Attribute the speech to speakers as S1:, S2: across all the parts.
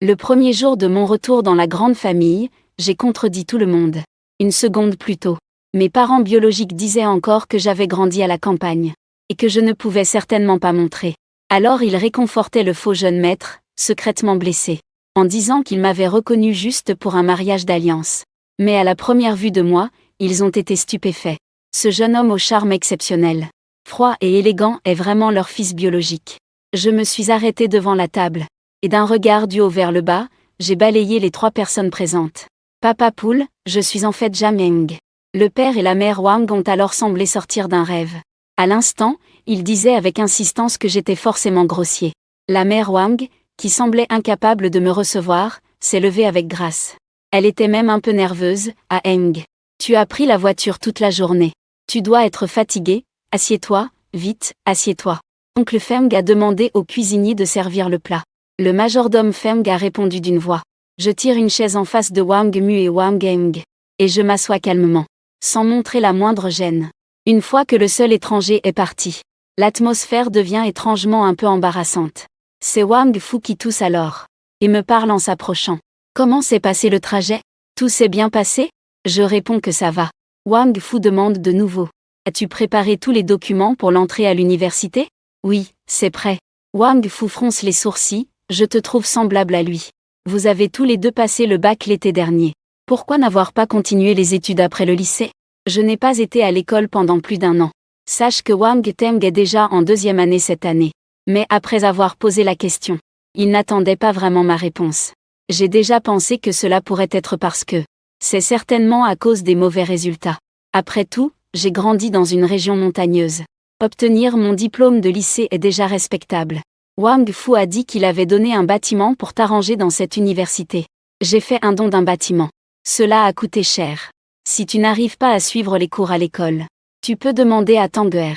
S1: Le premier jour de mon retour dans la grande famille, j'ai contredit tout le monde. Une seconde plus tôt. Mes parents biologiques disaient encore que j'avais grandi à la campagne, et que je ne pouvais certainement pas montrer. Alors ils réconfortaient le faux jeune maître, secrètement blessé, en disant qu'ils m'avaient reconnu juste pour un mariage d'alliance. Mais à la première vue de moi, ils ont été stupéfaits. Ce jeune homme au charme exceptionnel, froid et élégant est vraiment leur fils biologique. Je me suis arrêtée devant la table, et d'un regard du haut vers le bas, j'ai balayé les 3 personnes présentes. Papa Poule, je suis en fait Jameng. Le père et la mère Wang ont alors semblé sortir d'un rêve. À l'instant, ils disaient avec insistance que j'étais forcément grossier. La mère Wang, qui semblait incapable de me recevoir, s'est levée avec grâce. Elle était même un peu nerveuse. Ah Eng, tu as pris la voiture toute la journée. Tu dois être fatigué, assieds-toi, vite, assieds-toi. Oncle Feng a demandé au cuisinier de servir le plat. Le majordome Feng a répondu d'une voix. Je tire une chaise en face de Wang Mu et Wang Eng. Et je m'assois calmement, sans montrer la moindre gêne. Une fois que le seul étranger est parti, l'atmosphère devient étrangement un peu embarrassante. C'est Wang Fu qui tousse alors, et me parle en s'approchant. Comment s'est passé le trajet? Tout s'est bien passé? Je réponds que ça va. Wang Fu demande de nouveau. As-tu préparé tous les documents pour l'entrée à l'université? Oui, c'est prêt. Wang Fu fronce les sourcils, je te trouve semblable à lui. Vous avez tous les deux passé le bac l'été dernier. Pourquoi n'avoir pas continué les études après le lycée? Je n'ai pas été à l'école pendant plus d'1 an. Sache que Wang Teng est déjà en 2e année cette année. Mais après avoir posé la question, il n'attendait pas vraiment ma réponse. J'ai déjà pensé que cela pourrait être parce que c'est certainement à cause des mauvais résultats. Après tout, j'ai grandi dans une région montagneuse. Obtenir mon diplôme de lycée est déjà respectable. Wang Fu a dit qu'il avait donné un bâtiment pour t'arranger dans cette université. J'ai fait un don d'un bâtiment. Cela a coûté cher. Si tu n'arrives pas à suivre les cours à l'école, tu peux demander à Tanguer.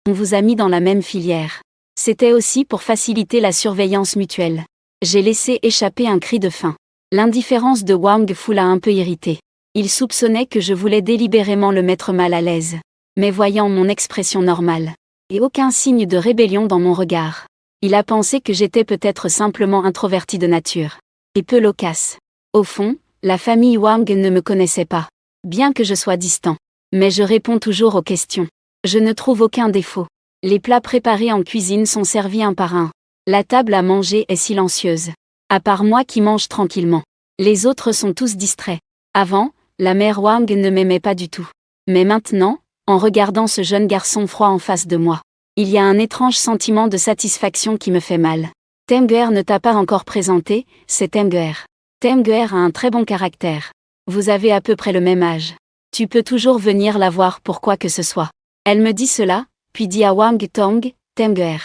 S1: On vous a mis dans la même filière. C'était aussi pour faciliter la surveillance mutuelle. J'ai laissé échapper un cri de faim. L'indifférence de Wang Fu l'a un peu irrité. Il soupçonnait que je voulais délibérément le mettre mal à l'aise. Mais voyant mon expression normale, et aucun signe de rébellion dans mon regard, il a pensé que j'étais peut-être simplement introverti de nature, et peu loquace. Au fond, la famille Wang ne me connaissait pas, bien que je sois distant. Mais je réponds toujours aux questions. Je ne trouve aucun défaut. Les plats préparés en cuisine sont servis un par un. La table à manger est silencieuse. À part moi qui mange tranquillement. Les autres sont tous distraits. Avant, la mère Wang ne m'aimait pas du tout. Mais maintenant, en regardant ce jeune garçon froid en face de moi, il y a un étrange sentiment de satisfaction qui me fait mal. Tanguer ne t'a pas encore présenté, c'est Tanguer. Tanguer a un très bon caractère. Vous avez à peu près le même âge. Tu peux toujours venir la voir pour quoi que ce soit. Elle me dit cela, puis dit à Wang Tong, Tanguer.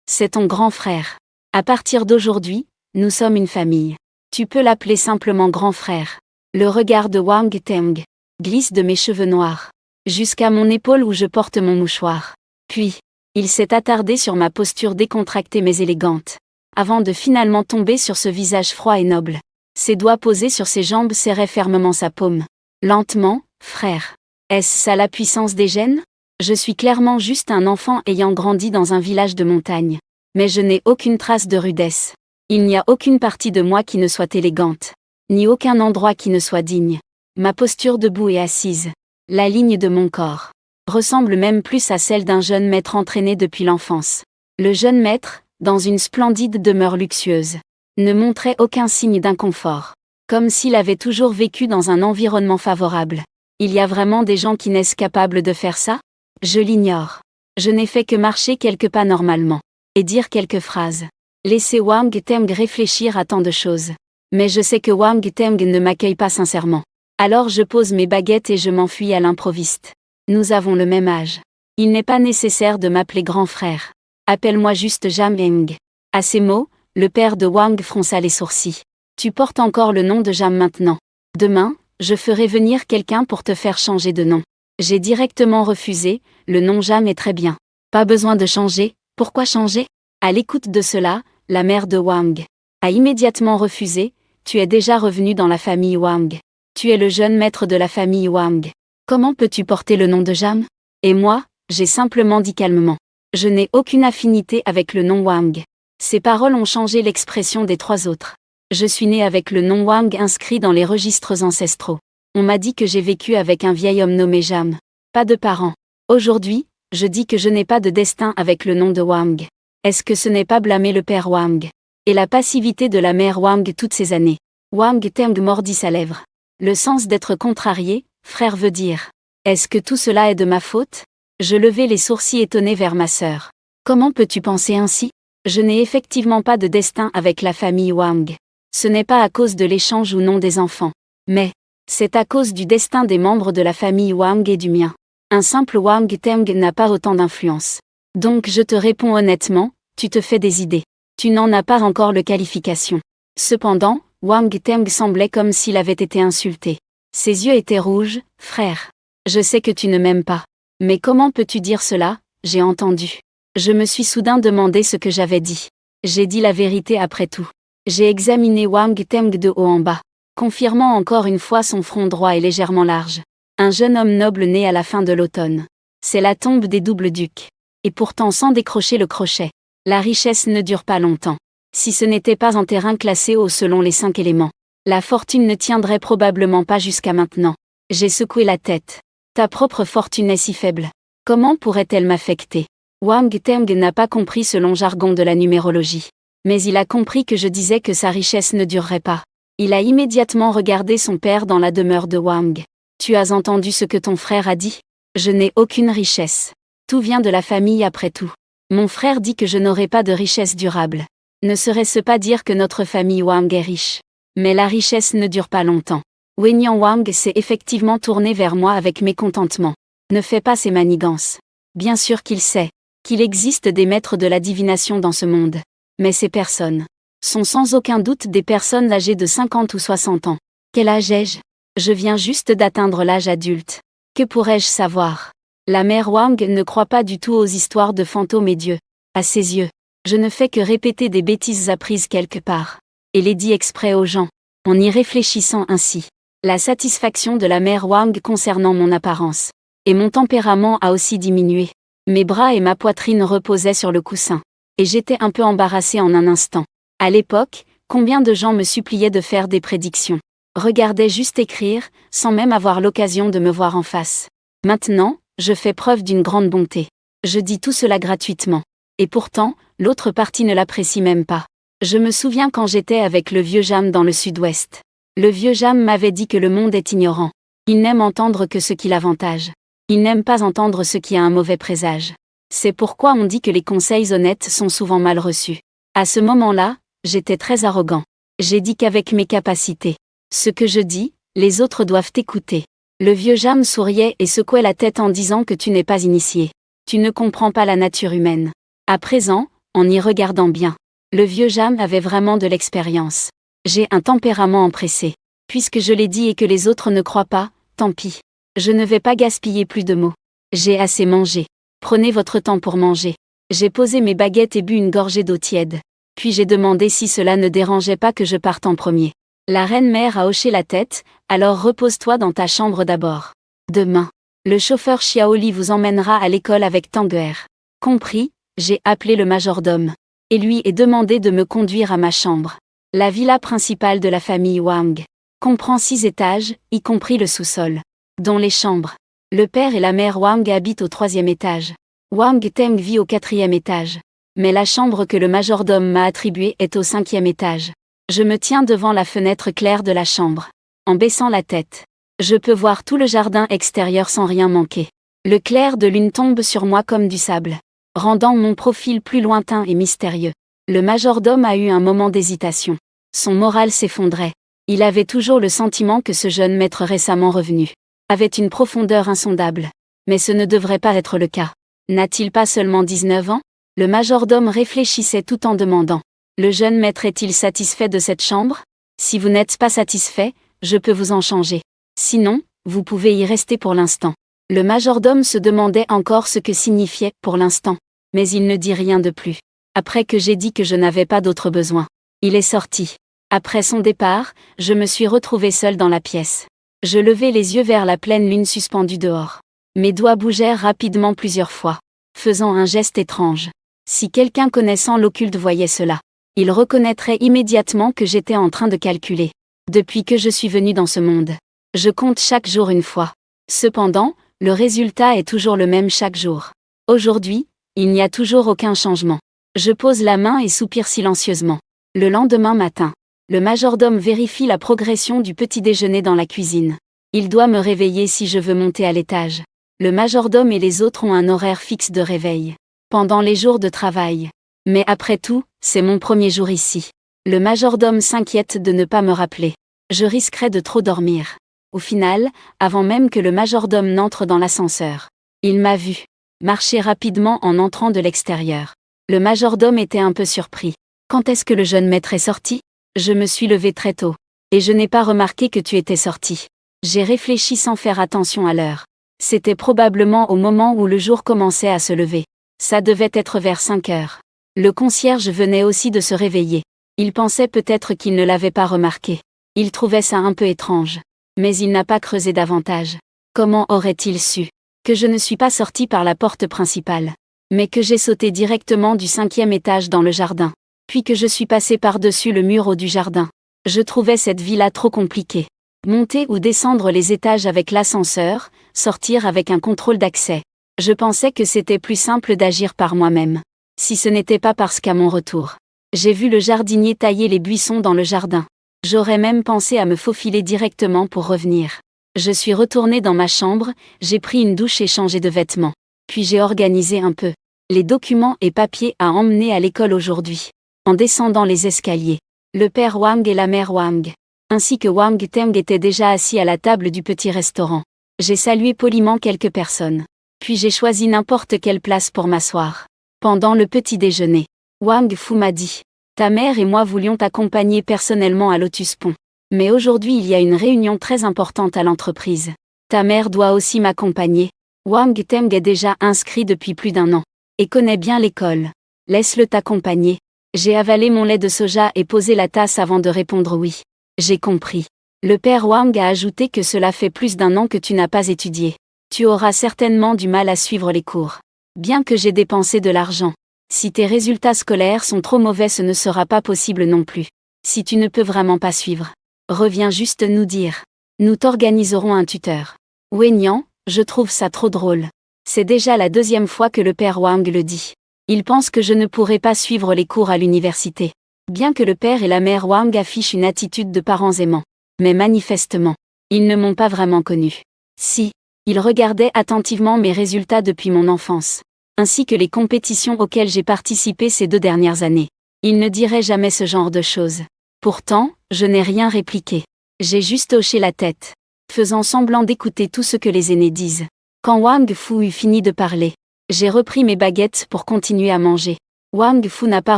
S1: C'est ton grand frère. À partir d'aujourd'hui, nous sommes une famille. Tu peux l'appeler simplement grand frère. Le regard de Wang Teng glisse de mes cheveux noirs jusqu'à mon épaule où je porte mon mouchoir. Puis, il s'est attardé sur ma posture décontractée mais élégante, avant de finalement tomber sur ce visage froid et noble. Ses doigts posés sur ses jambes serraient fermement sa paume. Lentement, frère. Est-ce ça la puissance des gènes? Je suis clairement juste un enfant ayant grandi dans un village de montagne. Mais je n'ai aucune trace de rudesse. Il n'y a aucune partie de moi qui ne soit élégante, ni aucun endroit qui ne soit digne. Ma posture debout et assise, la ligne de mon corps, ressemble même plus à celle d'un jeune maître entraîné depuis l'enfance. Le jeune maître, dans une splendide demeure luxueuse, ne montrait aucun signe d'inconfort, comme s'il avait toujours vécu dans un environnement favorable. Il y a vraiment des gens qui naissent capables de faire ça? Je l'ignore. Je n'ai fait que marcher quelques pas normalement, et dire quelques phrases. Laisser Wang Teng réfléchir à tant de choses. Mais je sais que Wang Teng ne m'accueille pas sincèrement. Alors je pose mes baguettes et je m'enfuis à l'improviste. Nous avons le même âge. Il n'est pas nécessaire de m'appeler grand frère. Appelle-moi juste Jameng. À ces mots, le père de Wang fronça les sourcils. Tu portes encore le nom de Jam maintenant. Demain, je ferai venir quelqu'un pour te faire changer de nom. J'ai directement refusé, le nom Jam est très bien. Pas besoin de changer, pourquoi changer? À l'écoute de cela, la mère de Wang a immédiatement refusé, tu es déjà revenu dans la famille Wang. Tu es le jeune maître de la famille Wang. Comment peux-tu porter le nom de Jam? Et moi, j'ai simplement dit calmement. Je n'ai aucune affinité avec le nom Wang. Ces paroles ont changé l'expression des 3 autres. Je suis né avec le nom Wang inscrit dans les registres ancestraux. On m'a dit que j'ai vécu avec un vieil homme nommé Jam. Pas de parents. Aujourd'hui, je dis que je n'ai pas de destin avec le nom de Wang. Est-ce que ce n'est pas blâmer le père Wang et la passivité de la mère Wang toutes ces années? Wang Teng mordit sa lèvre. Le sens d'être contrarié, frère veut dire. Est-ce que tout cela est de ma faute? Je levai les sourcils étonnés vers ma sœur. Comment peux-tu penser ainsi? Je n'ai effectivement pas de destin avec la famille Wang. Ce n'est pas à cause de l'échange ou non des enfants. Mais, c'est à cause du destin des membres de la famille Wang et du mien. Un simple Wang Teng n'a pas autant d'influence. Donc je te réponds honnêtement, tu te fais des idées. Tu n'en as pas encore le qualification. Cependant, Wang Teng semblait comme s'il avait été insulté. Ses yeux étaient rouges, frère. Je sais que tu ne m'aimes pas. Mais comment peux-tu dire cela? J'ai entendu. Je me suis soudain demandé ce que j'avais dit. J'ai dit la vérité après tout. J'ai examiné Wang Teng de haut en bas, confirmant encore une fois son front droit et légèrement large. Un jeune homme noble né à la fin de l'automne. C'est la tombe des doubles ducs. Et pourtant sans décrocher le crochet. La richesse ne dure pas longtemps. Si ce n'était pas un terrain classé haut selon les 5 éléments, la fortune ne tiendrait probablement pas jusqu'à maintenant. J'ai secoué la tête. Ta propre fortune est si faible. Comment pourrait-elle m'affecter? Wang Teng n'a pas compris ce long jargon de la numérologie. Mais il a compris que je disais que sa richesse ne durerait pas. Il a immédiatement regardé son père dans la demeure de Wang. Tu as entendu ce que ton frère a dit? Je n'ai aucune richesse. Tout vient de la famille après tout. Mon frère dit que je n'aurai pas de richesse durable. Ne serait-ce pas dire que notre famille Wang est riche? Mais la richesse ne dure pas longtemps. Wenyang Wang s'est effectivement tourné vers moi avec mécontentement. Ne fais pas ces manigances. Bien sûr qu'il sait qu'il existe des maîtres de la divination dans ce monde. Mais ces personnes sont sans aucun doute des personnes âgées de 50 ou 60 ans. Quel âge ai-je? Je viens juste d'atteindre l'âge adulte. Que pourrais-je savoir? La mère Wang ne croit pas du tout aux histoires de fantômes et dieux. À ses yeux, je ne fais que répéter des bêtises apprises quelque part. Et les dit exprès aux gens. En y réfléchissant ainsi. La satisfaction de la mère Wang concernant mon apparence. Et mon tempérament a aussi diminué. Mes bras et ma poitrine reposaient sur le coussin. Et j'étais un peu embarrassée en un instant. À l'époque, combien de gens me suppliaient de faire des prédictions. Regardaient juste écrire, sans même avoir l'occasion de me voir en face. Maintenant, je fais preuve d'une grande bonté. Je dis tout cela gratuitement. Et pourtant, l'autre partie ne l'apprécie même pas. Je me souviens quand j'étais avec le vieux Jam dans le sud-ouest. Le vieux Jam m'avait dit que le monde est ignorant. Il n'aime entendre que ce qui l'avantage. Il n'aime pas entendre ce qui a un mauvais présage. C'est pourquoi on dit que les conseils honnêtes sont souvent mal reçus. À ce moment-là, j'étais très arrogant. J'ai dit qu'avec mes capacités, ce que je dis, les autres doivent écouter. Le vieux Jam souriait et secouait la tête en disant que tu n'es pas initié. Tu ne comprends pas la nature humaine. À présent, en y regardant bien, le vieux Jam avait vraiment de l'expérience. J'ai un tempérament empressé. Puisque je l'ai dit et que les autres ne croient pas, tant pis. Je ne vais pas gaspiller plus de mots. J'ai assez mangé. Prenez votre temps pour manger. J'ai posé mes baguettes et bu une gorgée d'eau tiède. Puis j'ai demandé si cela ne dérangeait pas que je parte en premier. La reine-mère a hoché la tête, alors repose-toi dans ta chambre d'abord. Demain, le chauffeur Xiaoli vous emmènera à l'école avec Tanguer. Compris, j'ai appelé le majordome. Et lui ai demandé de me conduire à ma chambre. La villa principale de la famille Wang. Comprend 6 étages, y compris le sous-sol. Dont les chambres. Le père et la mère Wang habitent au 3e étage. Wang Teng vit au 4e étage. Mais la chambre que le majordome m'a attribuée est au 5e étage. Je me tiens devant la fenêtre claire de la chambre. En baissant la tête, je peux voir tout le jardin extérieur sans rien manquer. Le clair de lune tombe sur moi comme du sable, rendant mon profil plus lointain et mystérieux. Le majordome a eu un moment d'hésitation. Son moral s'effondrait. Il avait toujours le sentiment que ce jeune maître récemment revenu avait une profondeur insondable. Mais ce ne devrait pas être le cas. N'a-t-il pas seulement 19 ans? Le majordome réfléchissait tout en demandant. Le jeune maître est-il satisfait de cette chambre? Si vous n'êtes pas satisfait, je peux vous en changer. Sinon, vous pouvez y rester pour l'instant. Le majordome se demandait encore ce que signifiait « pour l'instant », mais il ne dit rien de plus. Après que j'ai dit que je n'avais pas d'autre besoin, il est sorti. Après son départ, je me suis retrouvée seule dans la pièce. Je levai les yeux vers la pleine lune suspendue dehors. Mes doigts bougèrent rapidement plusieurs fois, faisant un geste étrange. Si quelqu'un connaissant l'occulte voyait cela, Il reconnaîtrait immédiatement que j'étais en train de calculer. Depuis que je suis venu dans ce monde, je compte chaque jour une fois. Cependant, le résultat est toujours le même chaque jour. Aujourd'hui, il n'y a toujours aucun changement. Je pose la main et soupire silencieusement. Le lendemain matin, le majordome vérifie la progression du petit déjeuner dans la cuisine. Il doit me réveiller si je veux monter à l'étage. Le majordome et les autres ont un horaire fixe de réveil pendant les jours de travail. Mais après tout, c'est mon premier jour ici. Le majordome s'inquiète de ne pas me rappeler. Je risquerais de trop dormir. Au final, avant même que le majordome n'entre dans l'ascenseur, il m'a vu marcher rapidement en entrant de l'extérieur. Le majordome était un peu surpris. Quand est-ce que le jeune maître est sorti ? Je me suis levé très tôt. Et je n'ai pas remarqué que tu étais sorti. J'ai réfléchi sans faire attention à l'heure. C'était probablement au moment où le jour commençait à se lever. Ça devait être vers 5 heures. Le concierge venait aussi de se réveiller. Il pensait peut-être qu'il ne l'avait pas remarqué. Il trouvait ça un peu étrange. Mais il n'a pas creusé davantage. Comment aurait-il su que je ne suis pas sorti par la porte principale, mais que j'ai sauté directement du 5e étage dans le jardin, puis que je suis passé par-dessus le mur du jardin. Je trouvais cette vie-là trop compliquée. Monter ou descendre les étages avec l'ascenseur, sortir avec un contrôle d'accès. Je pensais que c'était plus simple d'agir par moi-même. Si ce n'était pas parce qu'à mon retour, j'ai vu le jardinier tailler les buissons dans le jardin. J'aurais même pensé à me faufiler directement pour revenir. Je suis retourné dans ma chambre, j'ai pris une douche et changé de vêtements. Puis j'ai organisé un peu les documents et papiers à emmener à l'école aujourd'hui. En descendant les escaliers, le père Wang et la mère Wang, ainsi que Wang Teng étaient déjà assis à la table du petit restaurant. J'ai salué poliment quelques personnes. Puis j'ai choisi n'importe quelle place pour m'asseoir. Pendant le petit déjeuner, Wang Fu m'a dit « Ta mère et moi voulions t'accompagner personnellement à Lotus Pond. Mais aujourd'hui il y a une réunion très importante à l'entreprise. Ta mère doit aussi m'accompagner. Wang Teng est déjà inscrit depuis plus d'1 an. Et connaît bien l'école. Laisse-le t'accompagner. » J'ai avalé mon lait de soja et posé la tasse avant de répondre oui. J'ai compris. Le père Wang a ajouté que cela fait plus d'1 an que tu n'as pas étudié. Tu auras certainement du mal à suivre les cours. Bien que j'ai dépensé de l'argent. Si tes résultats scolaires sont trop mauvais, ce ne sera pas possible non plus. Si tu ne peux vraiment pas suivre, reviens juste nous dire. Nous t'organiserons un tuteur. Weinyang, je trouve ça trop drôle. C'est déjà la 2e fois que le père Wang le dit. Il pense que je ne pourrai pas suivre les cours à l'université. Bien que le père et la mère Wang affichent une attitude de parents aimants. Mais manifestement, ils ne m'ont pas vraiment connu. Si, ils regardaient attentivement mes résultats depuis mon enfance, ainsi que les compétitions auxquelles j'ai participé ces 2 dernières années. Ils ne diraient jamais ce genre de choses. Pourtant, je n'ai rien répliqué. J'ai juste hoché la tête, faisant semblant d'écouter tout ce que les aînés disent. Quand Wang Fu eut fini de parler, j'ai repris mes baguettes pour continuer à manger. Wang Fu n'a pas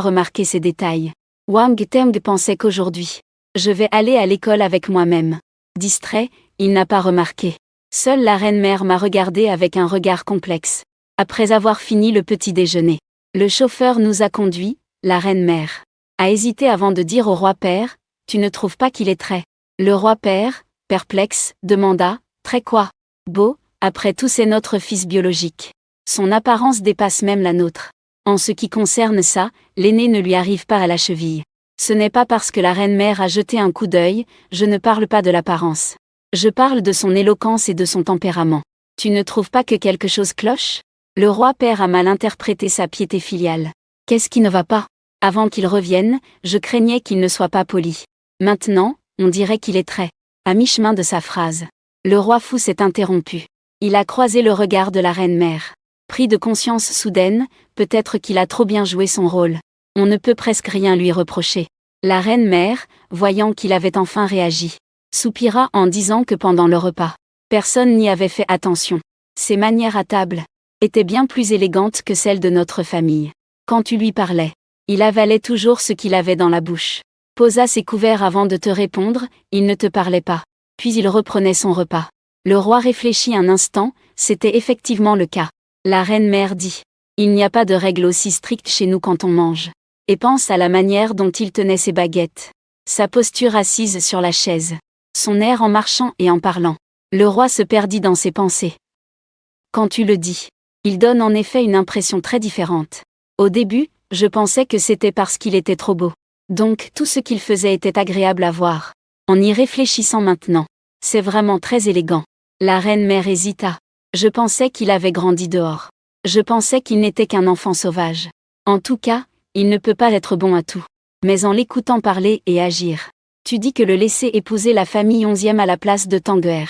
S1: remarqué ces détails. Wang Teng pensait qu'aujourd'hui, je vais aller à l'école avec moi-même. Distrait, il n'a pas remarqué. Seule la reine-mère m'a regardé avec un regard complexe. Après avoir fini le petit déjeuner, le chauffeur nous a conduits, la reine-mère a hésité avant de dire au roi-père, « Tu ne trouves pas qu'il est très… » Le roi-père, perplexe, demanda, « Très quoi ? Beau, après tout c'est notre fils biologique. Son apparence dépasse même la nôtre. En ce qui concerne ça, l'aîné ne lui arrive pas à la cheville. Ce n'est pas parce que la reine-mère a jeté un coup d'œil, je ne parle pas de l'apparence. Je parle de son éloquence et de son tempérament. Tu ne trouves pas que quelque chose cloche ? » Le roi-père a mal interprété sa piété filiale. Qu'est-ce qui ne va pas ? Avant qu'il revienne, je craignais qu'il ne soit pas poli. Maintenant, on dirait qu'il est très… À mi-chemin de sa phrase, le roi fou s'est interrompu. Il a croisé le regard de la reine-mère. Pris de conscience soudaine, peut-être qu'il a trop bien joué son rôle. On ne peut presque rien lui reprocher. La reine-mère, voyant qu'il avait enfin réagi, soupira en disant que pendant le repas, personne n'y avait fait attention. Ses manières à table étaient bien plus élégantes que celles de notre famille. Quand tu lui parlais, il avalait toujours ce qu'il avait dans la bouche. Posa ses couverts avant de te répondre, il ne te parlait pas. Puis il reprenait son repas. Le roi réfléchit un instant, c'était effectivement le cas. La reine-mère dit, « Il n'y a pas de règle aussi stricte chez nous quand on mange. » Et pense à la manière dont il tenait ses baguettes. Sa posture assise sur la chaise. Son air en marchant et en parlant. Le roi se perdit dans ses pensées. Quand tu le dis, il donne en effet une impression très différente. Au début, je pensais que c'était parce qu'il était trop beau. Donc tout ce qu'il faisait était agréable à voir. En y réfléchissant maintenant, c'est vraiment très élégant. La reine-mère hésita. Je pensais qu'il avait grandi dehors. Je pensais qu'il n'était qu'un enfant sauvage. En tout cas, il ne peut pas être bon à tout. Mais en l'écoutant parler et agir, tu dis que le laisser épouser la famille 11e à la place de Tanguer.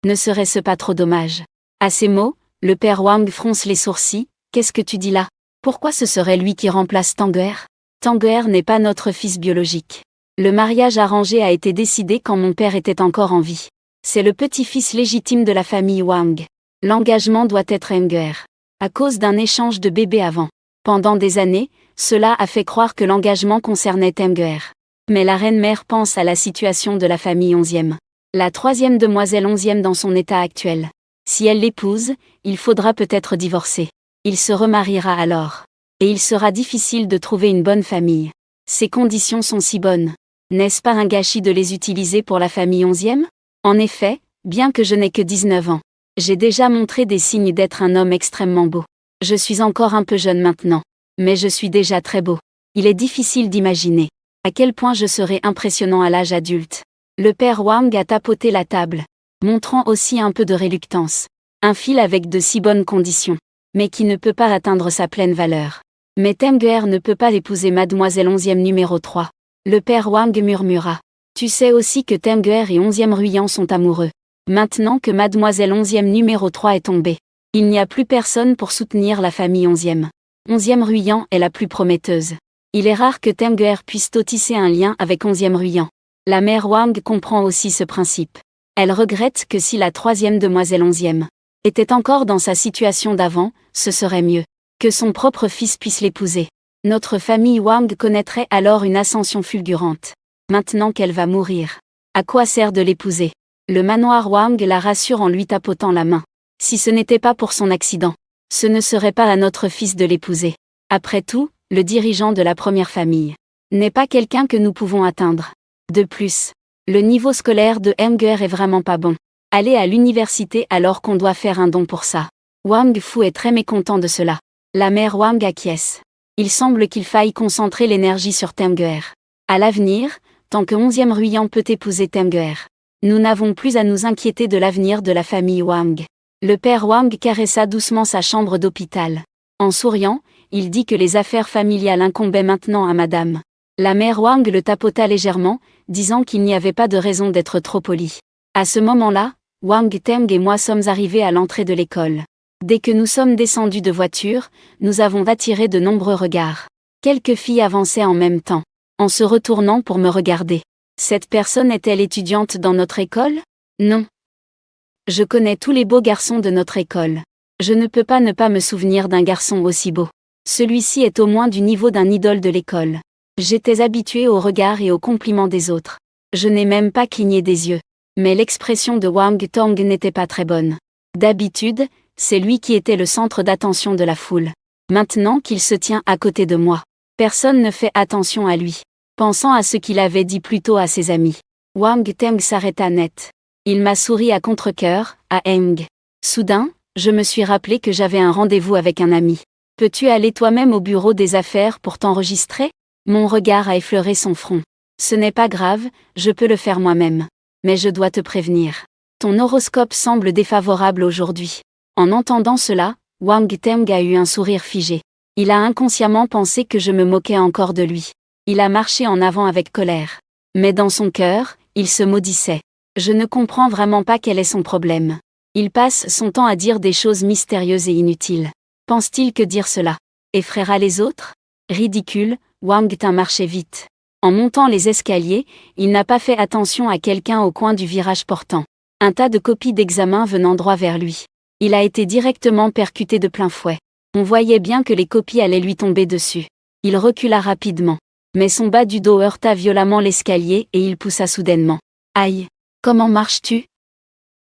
S1: Ne serait-ce pas trop dommage? À ces mots, le père Wang fronce les sourcils. Qu'est-ce que tu dis là? Pourquoi ce serait lui qui remplace Tanguer? Tanguer n'est pas notre fils biologique. Le mariage arrangé a été décidé quand mon père était encore en vie. C'est le petit-fils légitime de la famille Wang. L'engagement doit être Tanguer. À cause d'un échange de bébés avant. Pendant des années, cela a fait croire que l'engagement concernait Tanguer. Mais la reine-mère pense à la situation de la famille 11e. La troisième demoiselle 11e dans son état actuel. Si elle l'épouse, il faudra peut-être divorcer. Il se remariera alors. Et il sera difficile de trouver une bonne famille. Ces conditions sont si bonnes. N'est-ce pas un gâchis de les utiliser pour la famille 11e? En effet, bien que je n'ai que 19 ans, j'ai déjà montré des signes d'être un homme extrêmement beau. Je suis encore un peu jeune maintenant. Mais je suis déjà très beau. Il est difficile d'imaginer à quel point je serai impressionnant à l'âge adulte. Le père Wang a tapoté la table, montrant aussi un peu de réluctance. Un fil avec de si bonnes conditions, mais qui ne peut pas atteindre sa pleine valeur. Mais Tanguer ne peut pas épouser mademoiselle 11e numéro 3. Le père Wang murmura. Tu sais aussi que Tanguer et 11e Ruyan sont amoureux. Maintenant que mademoiselle 11e numéro 3 est tombée, il n'y a plus personne pour soutenir la famille 11e. 11e Ruyan est la plus prometteuse. Il est rare que Tanguer puisse tisser un lien avec 11e Ruyan. La mère Wang comprend aussi ce principe. Elle regrette que si la troisième demoiselle 11e était encore dans sa situation d'avant, ce serait mieux que son propre fils puisse l'épouser. Notre famille Wang connaîtrait alors une ascension fulgurante. Maintenant qu'elle va mourir, à quoi sert de l'épouser? Le manoir Wang la rassure en lui tapotant la main. Si ce n'était pas pour son accident, ce ne serait pas à notre fils de l'épouser. Après tout, le dirigeant de la première famille n'est pas quelqu'un que nous pouvons atteindre. De plus, le niveau scolaire de Tanguer est vraiment pas bon. Aller à l'université alors qu'on doit faire un don pour ça. Wang Fu est très mécontent de cela. La mère Wang acquiesce. Il semble qu'il faille concentrer l'énergie sur Tanguer. À l'avenir, tant que 11e Ruyan peut épouser Tanguer, nous n'avons plus à nous inquiéter de l'avenir de la famille Wang. Le père Wang caressa doucement sa chambre d'hôpital. En souriant, il dit que les affaires familiales incombaient maintenant à madame. La mère Wang le tapota légèrement, disant qu'il n'y avait pas de raison d'être trop poli. À ce moment-là, Wang Teng et moi sommes arrivés à l'entrée de l'école. Dès que nous sommes descendus de voiture, nous avons attiré de nombreux regards. Quelques filles avançaient en même temps, en se retournant pour me regarder. Cette personne est-elle étudiante dans notre école? Non. Je connais tous les beaux garçons de notre école. Je ne peux pas ne pas me souvenir d'un garçon aussi beau. Celui-ci est au moins du niveau d'un idole de l'école. J'étais habituée aux regards et aux compliments des autres. Je n'ai même pas cligné des yeux. Mais l'expression de Wang Tong n'était pas très bonne. D'habitude, c'est lui qui était le centre d'attention de la foule. Maintenant qu'il se tient à côté de moi, personne ne fait attention à lui. Pensant à ce qu'il avait dit plus tôt à ses amis, Wang Teng s'arrêta net. Il m'a souri à contre-cœur, à Eng. Soudain, je me suis rappelé que j'avais un rendez-vous avec un ami. Peux-tu aller toi-même au bureau des affaires pour t'enregistrer? Mon regard a effleuré son front. Ce n'est pas grave, je peux le faire moi-même. Mais je dois te prévenir. Ton horoscope semble défavorable aujourd'hui. En entendant cela, Wang Teng a eu un sourire figé. Il a inconsciemment pensé que je me moquais encore de lui. Il a marché en avant avec colère. Mais dans son cœur, il se maudissait. Je ne comprends vraiment pas quel est son problème. Il passe son temps à dire des choses mystérieuses et inutiles. Pense-t-il que dire cela effraiera les autres? Ridicule, Wang Teng marchait vite. En montant les escaliers, il n'a pas fait attention à quelqu'un au coin du virage portant un tas de copies d'examen venant droit vers lui. Il a été directement percuté de plein fouet. On voyait bien que les copies allaient lui tomber dessus. Il recula rapidement. Mais son bas du dos heurta violemment l'escalier et il poussa soudainement. Aïe! Comment marches-tu?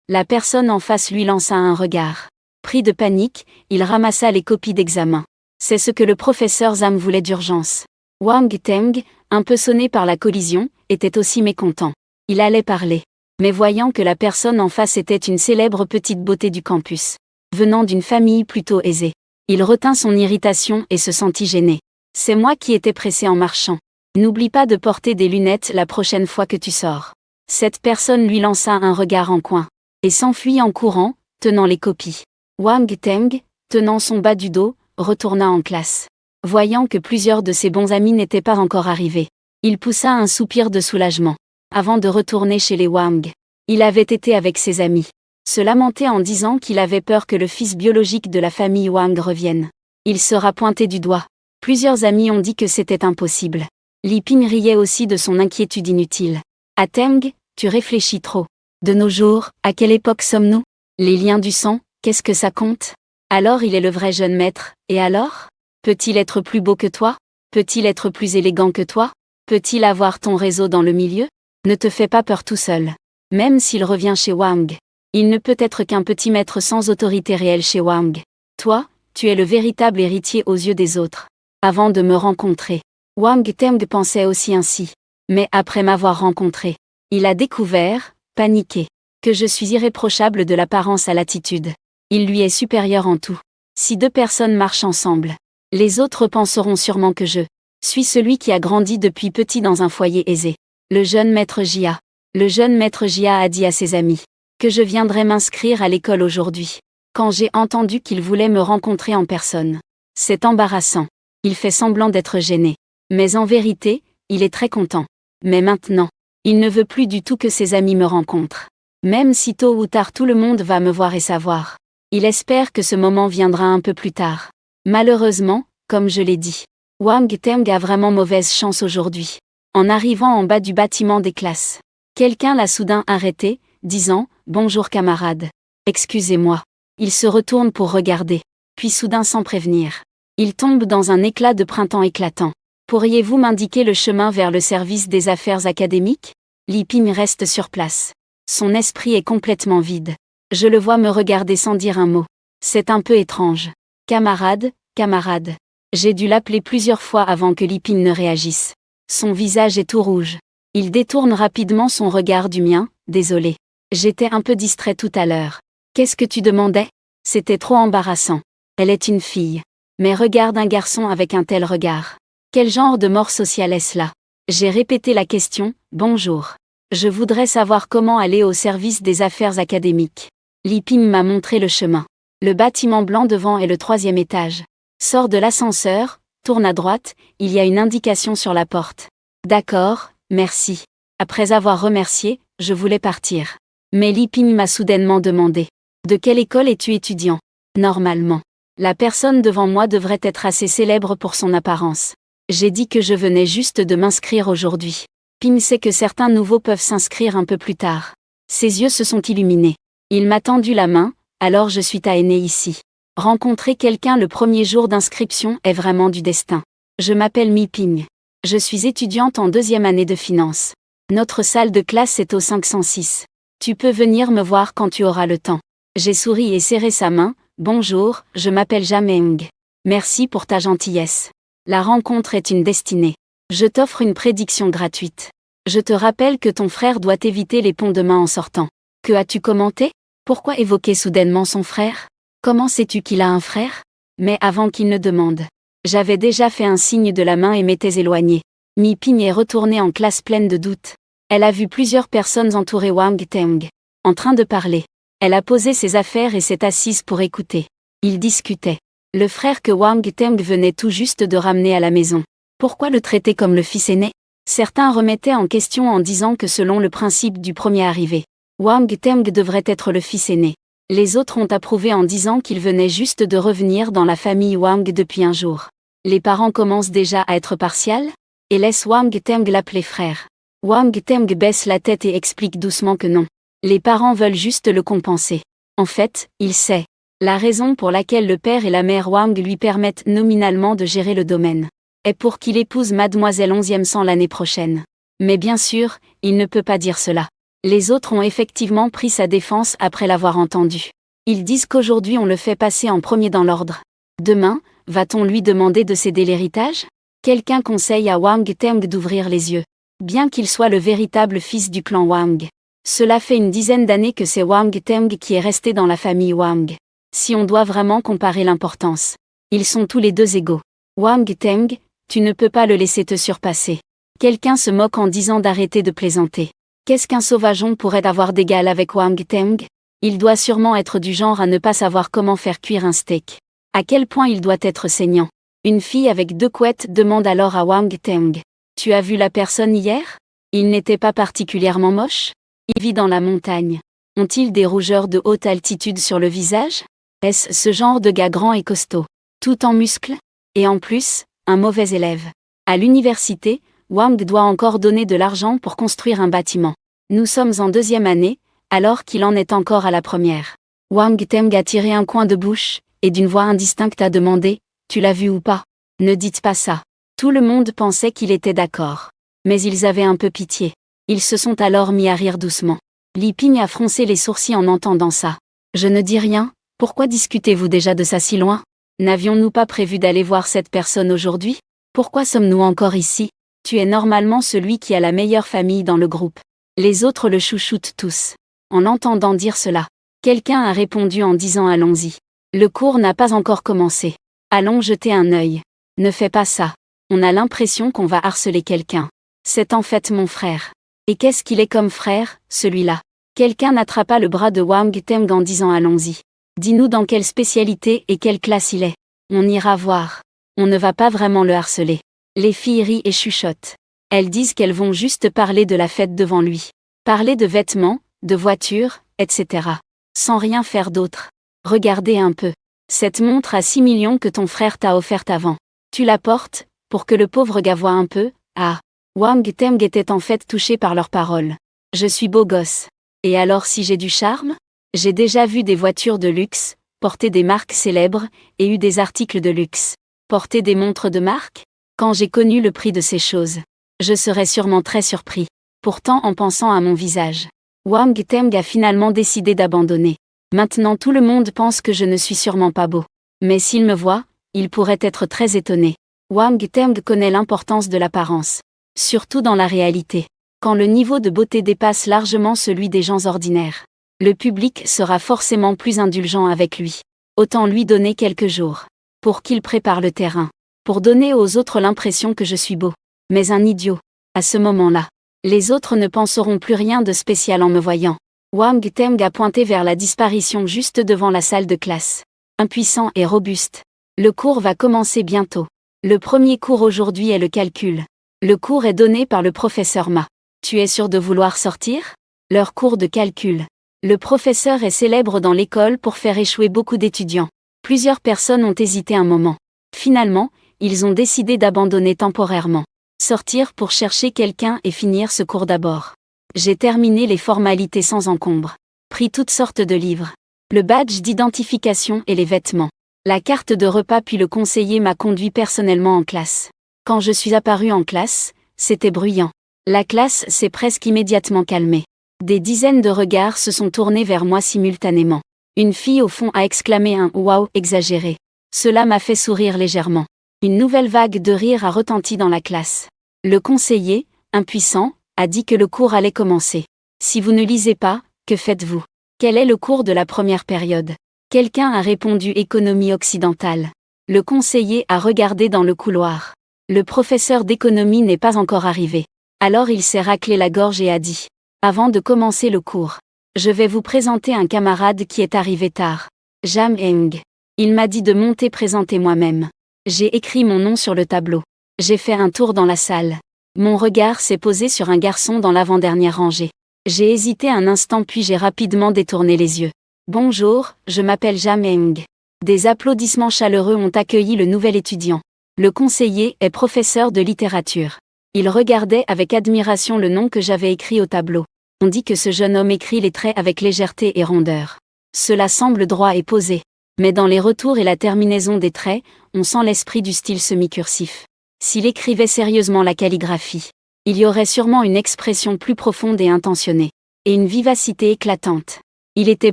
S1: La personne en face lui lança un regard. Pris de panique, il ramassa les copies d'examen. C'est ce que le professeur Zhang voulait d'urgence. Wang Teng, un peu sonné par la collision, était aussi mécontent. Il allait parler. Mais voyant que la personne en face était une célèbre petite beauté du campus, venant d'une famille plutôt aisée, il retint son irritation et se sentit gêné. C'est moi qui étais pressé en marchant. N'oublie pas de porter des lunettes la prochaine fois que tu sors. Cette personne lui lança un regard en coin, et s'enfuit en courant, tenant les copies. Wang Teng, tenant son bas du dos, retourna en classe. Voyant que plusieurs de ses bons amis n'étaient pas encore arrivés, il poussa un soupir de soulagement. Avant de retourner chez les Wang, il avait été avec ses amis, se lamenter en disant qu'il avait peur que le fils biologique de la famille Wang revienne. Il sera pointé du doigt. Plusieurs amis ont dit que c'était impossible. Li Ping riait aussi de son inquiétude inutile. Ah Teng, tu réfléchis trop. De nos jours, à quelle époque sommes-nous? Les liens du sang, qu'est-ce que ça compte? Alors il est le vrai jeune maître, et alors? Peut-il être plus beau que toi? Peut-il être plus élégant que toi? Peut-il avoir ton réseau dans le milieu? Ne te fais pas peur tout seul. Même s'il revient chez Wang, il ne peut être qu'un petit maître sans autorité réelle chez Wang. Toi, tu es le véritable héritier aux yeux des autres. Avant de me rencontrer, Wang Teng pensait aussi ainsi. Mais après m'avoir rencontré, il a découvert, paniqué, que je suis irréprochable de l'apparence à l'attitude. Il lui est supérieur en tout. Si deux personnes marchent ensemble, les autres penseront sûrement que je suis celui qui a grandi depuis petit dans un foyer aisé. Le jeune maître Jia. Le jeune maître Jia a dit à ses amis que je viendrais m'inscrire à l'école aujourd'hui. Quand j'ai entendu qu'il voulait me rencontrer en personne, c'est embarrassant. Il fait semblant d'être gêné. Mais en vérité, il est très content. Mais maintenant, il ne veut plus du tout que ses amis me rencontrent. Même si tôt ou tard tout le monde va me voir et savoir. Il espère que ce moment viendra un peu plus tard. Malheureusement, comme je l'ai dit, Wang Teng a vraiment mauvaise chance aujourd'hui. En arrivant en bas du bâtiment des classes, quelqu'un l'a soudain arrêté, disant « Bonjour camarade. Excusez-moi ». Il se retourne pour regarder, puis soudain sans prévenir, il tombe dans un éclat de printemps éclatant. Pourriez-vous m'indiquer le chemin vers le service des affaires académiques? Li Ping reste sur place. Son esprit est complètement vide. Je le vois me regarder sans dire un mot. C'est un peu étrange. Camarade, camarade. J'ai dû l'appeler plusieurs fois avant que Li Ping ne réagisse. Son visage est tout rouge. Il détourne rapidement son regard du mien, désolé. J'étais un peu distrait tout à l'heure. Qu'est-ce que tu demandais? C'était trop embarrassant. Elle est une fille. Mais regarde un garçon avec un tel regard. Quel genre de mort sociale est-ce là? J'ai répété la question, bonjour. Je voudrais savoir comment aller au service des affaires académiques. Li Ping m'a montré le chemin. Le bâtiment blanc devant est le 3e étage. Sors de l'ascenseur, tourne à droite, il y a une indication sur la porte. D'accord, merci. Après avoir remercié, je voulais partir. Mais Li Ping m'a soudainement demandé. De quelle école es-tu étudiant? Normalement, la personne devant moi devrait être assez célèbre pour son apparence. J'ai dit que je venais juste de m'inscrire aujourd'hui. Ping sait que certains nouveaux peuvent s'inscrire un peu plus tard. Ses yeux se sont illuminés. Il m'a tendu la main, alors je suis né ici. Rencontrer quelqu'un le premier jour d'inscription est vraiment du destin. Je m'appelle Mi Ping. Je suis étudiante en 2e année de finance. Notre salle de classe est au 506. Tu peux venir me voir quand tu auras le temps. J'ai souri et serré sa main. Bonjour, je m'appelle Jameng. Merci pour ta gentillesse. La rencontre est une destinée. Je t'offre une prédiction gratuite. Je te rappelle que ton frère doit éviter les ponts demain en sortant. Que as-tu commenté? Pourquoi évoquer soudainement son frère? Comment sais-tu qu'il a un frère? Mais avant qu'il ne demande, j'avais déjà fait un signe de la main et m'étais éloignée. Mi Ping est retournée en classe pleine de doutes. Elle a vu plusieurs personnes entourer Wang Teng, en train de parler. Elle a posé ses affaires et s'est assise pour écouter. Ils discutaient. Le frère que Wang Teng venait tout juste de ramener à la maison. Pourquoi le traiter comme le fils aîné? Certains remettaient en question en disant que selon le principe du premier arrivé, Wang Teng devrait être le fils aîné. Les autres ont approuvé en disant qu'il venait juste de revenir dans la famille Wang depuis un jour. Les parents commencent déjà à être partials, et laissent Wang Teng l'appeler frère. Wang Teng baisse la tête et explique doucement que non. Les parents veulent juste le compenser. En fait, il sait la raison pour laquelle le père et la mère Wang lui permettent nominalement de gérer le domaine est pour qu'il épouse mademoiselle 11e Sang l'année prochaine. Mais bien sûr, il ne peut pas dire cela. Les autres ont effectivement pris sa défense après l'avoir entendu. Ils disent qu'aujourd'hui on le fait passer en premier dans l'ordre. Demain, va-t-on lui demander de céder l'héritage? Quelqu'un conseille à Wang Teng d'ouvrir les yeux. Bien qu'il soit le véritable fils du clan Wang. Cela fait une dizaine d'années que c'est Wang Teng qui est resté dans la famille Wang. Si on doit vraiment comparer l'importance, ils sont tous les deux égaux. Wang Teng, tu ne peux pas le laisser te surpasser. Quelqu'un se moque en disant d'arrêter de plaisanter. Qu'est-ce qu'un sauvageon pourrait avoir d'égal avec Wang Teng? Il doit sûrement être du genre à ne pas savoir comment faire cuire un steak. À quel point il doit être saignant. Une fille avec 2 couettes demande alors à Wang Teng. Tu as vu la personne hier? Il n'était pas particulièrement moche? Il vit dans la montagne. Ont-ils des rougeurs de haute altitude sur le visage? Est-ce ce genre de gars grand et costaud? Tout en muscles? Et en plus, un mauvais élève. À l'université, Wang doit encore donner de l'argent pour construire un bâtiment. Nous sommes en 2e année, alors qu'il en est encore à la première. Wang Teng a tiré un coin de bouche, et d'une voix indistincte a demandé, « Tu l'as vu ou pas? Ne dites pas ça. » Tout le monde pensait qu'il était d'accord. Mais ils avaient un peu pitié. Ils se sont alors mis à rire doucement. Li Ping a froncé les sourcils en entendant ça. « Je ne dis rien, pourquoi discutez-vous déjà de ça si loin? N'avions-nous pas prévu d'aller voir cette personne aujourd'hui? Pourquoi sommes-nous encore ici? Tu es normalement celui qui a la meilleure famille dans le groupe. » Les autres le chouchoutent tous. En entendant dire cela, quelqu'un a répondu en disant « Allons-y. Le cours n'a pas encore commencé. Allons jeter un œil. Ne fais pas ça. On a l'impression qu'on va harceler quelqu'un. C'est en fait mon frère. Et qu'est-ce qu'il est comme frère, celui-là? » Quelqu'un n'attrapa le bras de Wang Teng en disant « Allons-y. Dis-nous dans quelle spécialité et quelle classe il est. On ira voir. On ne va pas vraiment le harceler. » Les filles rient et chuchotent. Elles disent qu'elles vont juste parler de la fête devant lui. Parler de vêtements, de voitures, etc. Sans rien faire d'autre. Regardez un peu. Cette montre à 6 millions que ton frère t'a offerte avant. Tu la portes, pour que le pauvre gars voie un peu. Ah. Wang Teng était en fait touché par leurs paroles. Je suis beau gosse. Et alors si j'ai du charme? J'ai déjà vu des voitures de luxe, porter des marques célèbres, et eu des articles de luxe. Porter des montres de marque? Quand j'ai connu le prix de ces choses, je serais sûrement très surpris. Pourtant en pensant à mon visage, Wang Teng a finalement décidé d'abandonner. Maintenant tout le monde pense que je ne suis sûrement pas beau. Mais s'il me voit, il pourrait être très étonné. Wang Teng connaît l'importance de l'apparence. Surtout dans la réalité. Quand le niveau de beauté dépasse largement celui des gens ordinaires, le public sera forcément plus indulgent avec lui. Autant lui donner quelques jours. Pour qu'il prépare le terrain. Pour donner aux autres l'impression que je suis beau. Mais un idiot. À ce moment-là, les autres ne penseront plus rien de spécial en me voyant. Wang Teng a pointé vers la disparition juste devant la salle de classe. Impuissant et robuste. Le cours va commencer bientôt. Le premier cours aujourd'hui est le calcul. Le cours est donné par le professeur Ma. Tu es sûr de vouloir sortir? Leur cours de calcul. Le professeur est célèbre dans l'école pour faire échouer beaucoup d'étudiants. Plusieurs personnes ont hésité un moment. Finalement, ils ont décidé d'abandonner temporairement. Sortir pour chercher quelqu'un et finir ce cours d'abord. J'ai terminé les formalités sans encombre. Pris toutes sortes de livres. Le badge d'identification et les vêtements. La carte de repas puis le conseiller m'a conduit personnellement en classe. Quand je suis apparu en classe, c'était bruyant. La classe s'est presque immédiatement calmée. Des dizaines de regards se sont tournés vers moi simultanément. Une fille au fond a exclamé un « waouh » exagéré. Cela m'a fait sourire légèrement. Une nouvelle vague de rire a retenti dans la classe. Le conseiller, impuissant, a dit que le cours allait commencer. Si vous ne lisez pas, que faites-vous? Quel est le cours de la première période? Quelqu'un a répondu économie occidentale. Le conseiller a regardé dans le couloir. Le professeur d'économie n'est pas encore arrivé. Alors il s'est raclé la gorge et a dit, avant de commencer le cours, je vais vous présenter un camarade qui est arrivé tard. Jam Eng. Il m'a dit de monter présenter moi-même. J'ai écrit mon nom sur le tableau. J'ai fait un tour dans la salle. Mon regard s'est posé sur un garçon dans l'avant-dernière rangée. J'ai hésité un instant puis j'ai rapidement détourné les yeux. Bonjour, je m'appelle Jam Eng. Des applaudissements chaleureux ont accueilli le nouvel étudiant. Le conseiller est professeur de littérature. Il regardait avec admiration le nom que j'avais écrit au tableau. On dit que ce jeune homme écrit les traits avec légèreté et rondeur. Cela semble droit et posé. Mais dans les retours et la terminaison des traits, on sent l'esprit du style semi-cursif. S'il écrivait sérieusement la calligraphie, il y aurait sûrement une expression plus profonde et intentionnée. Et une vivacité éclatante. Il était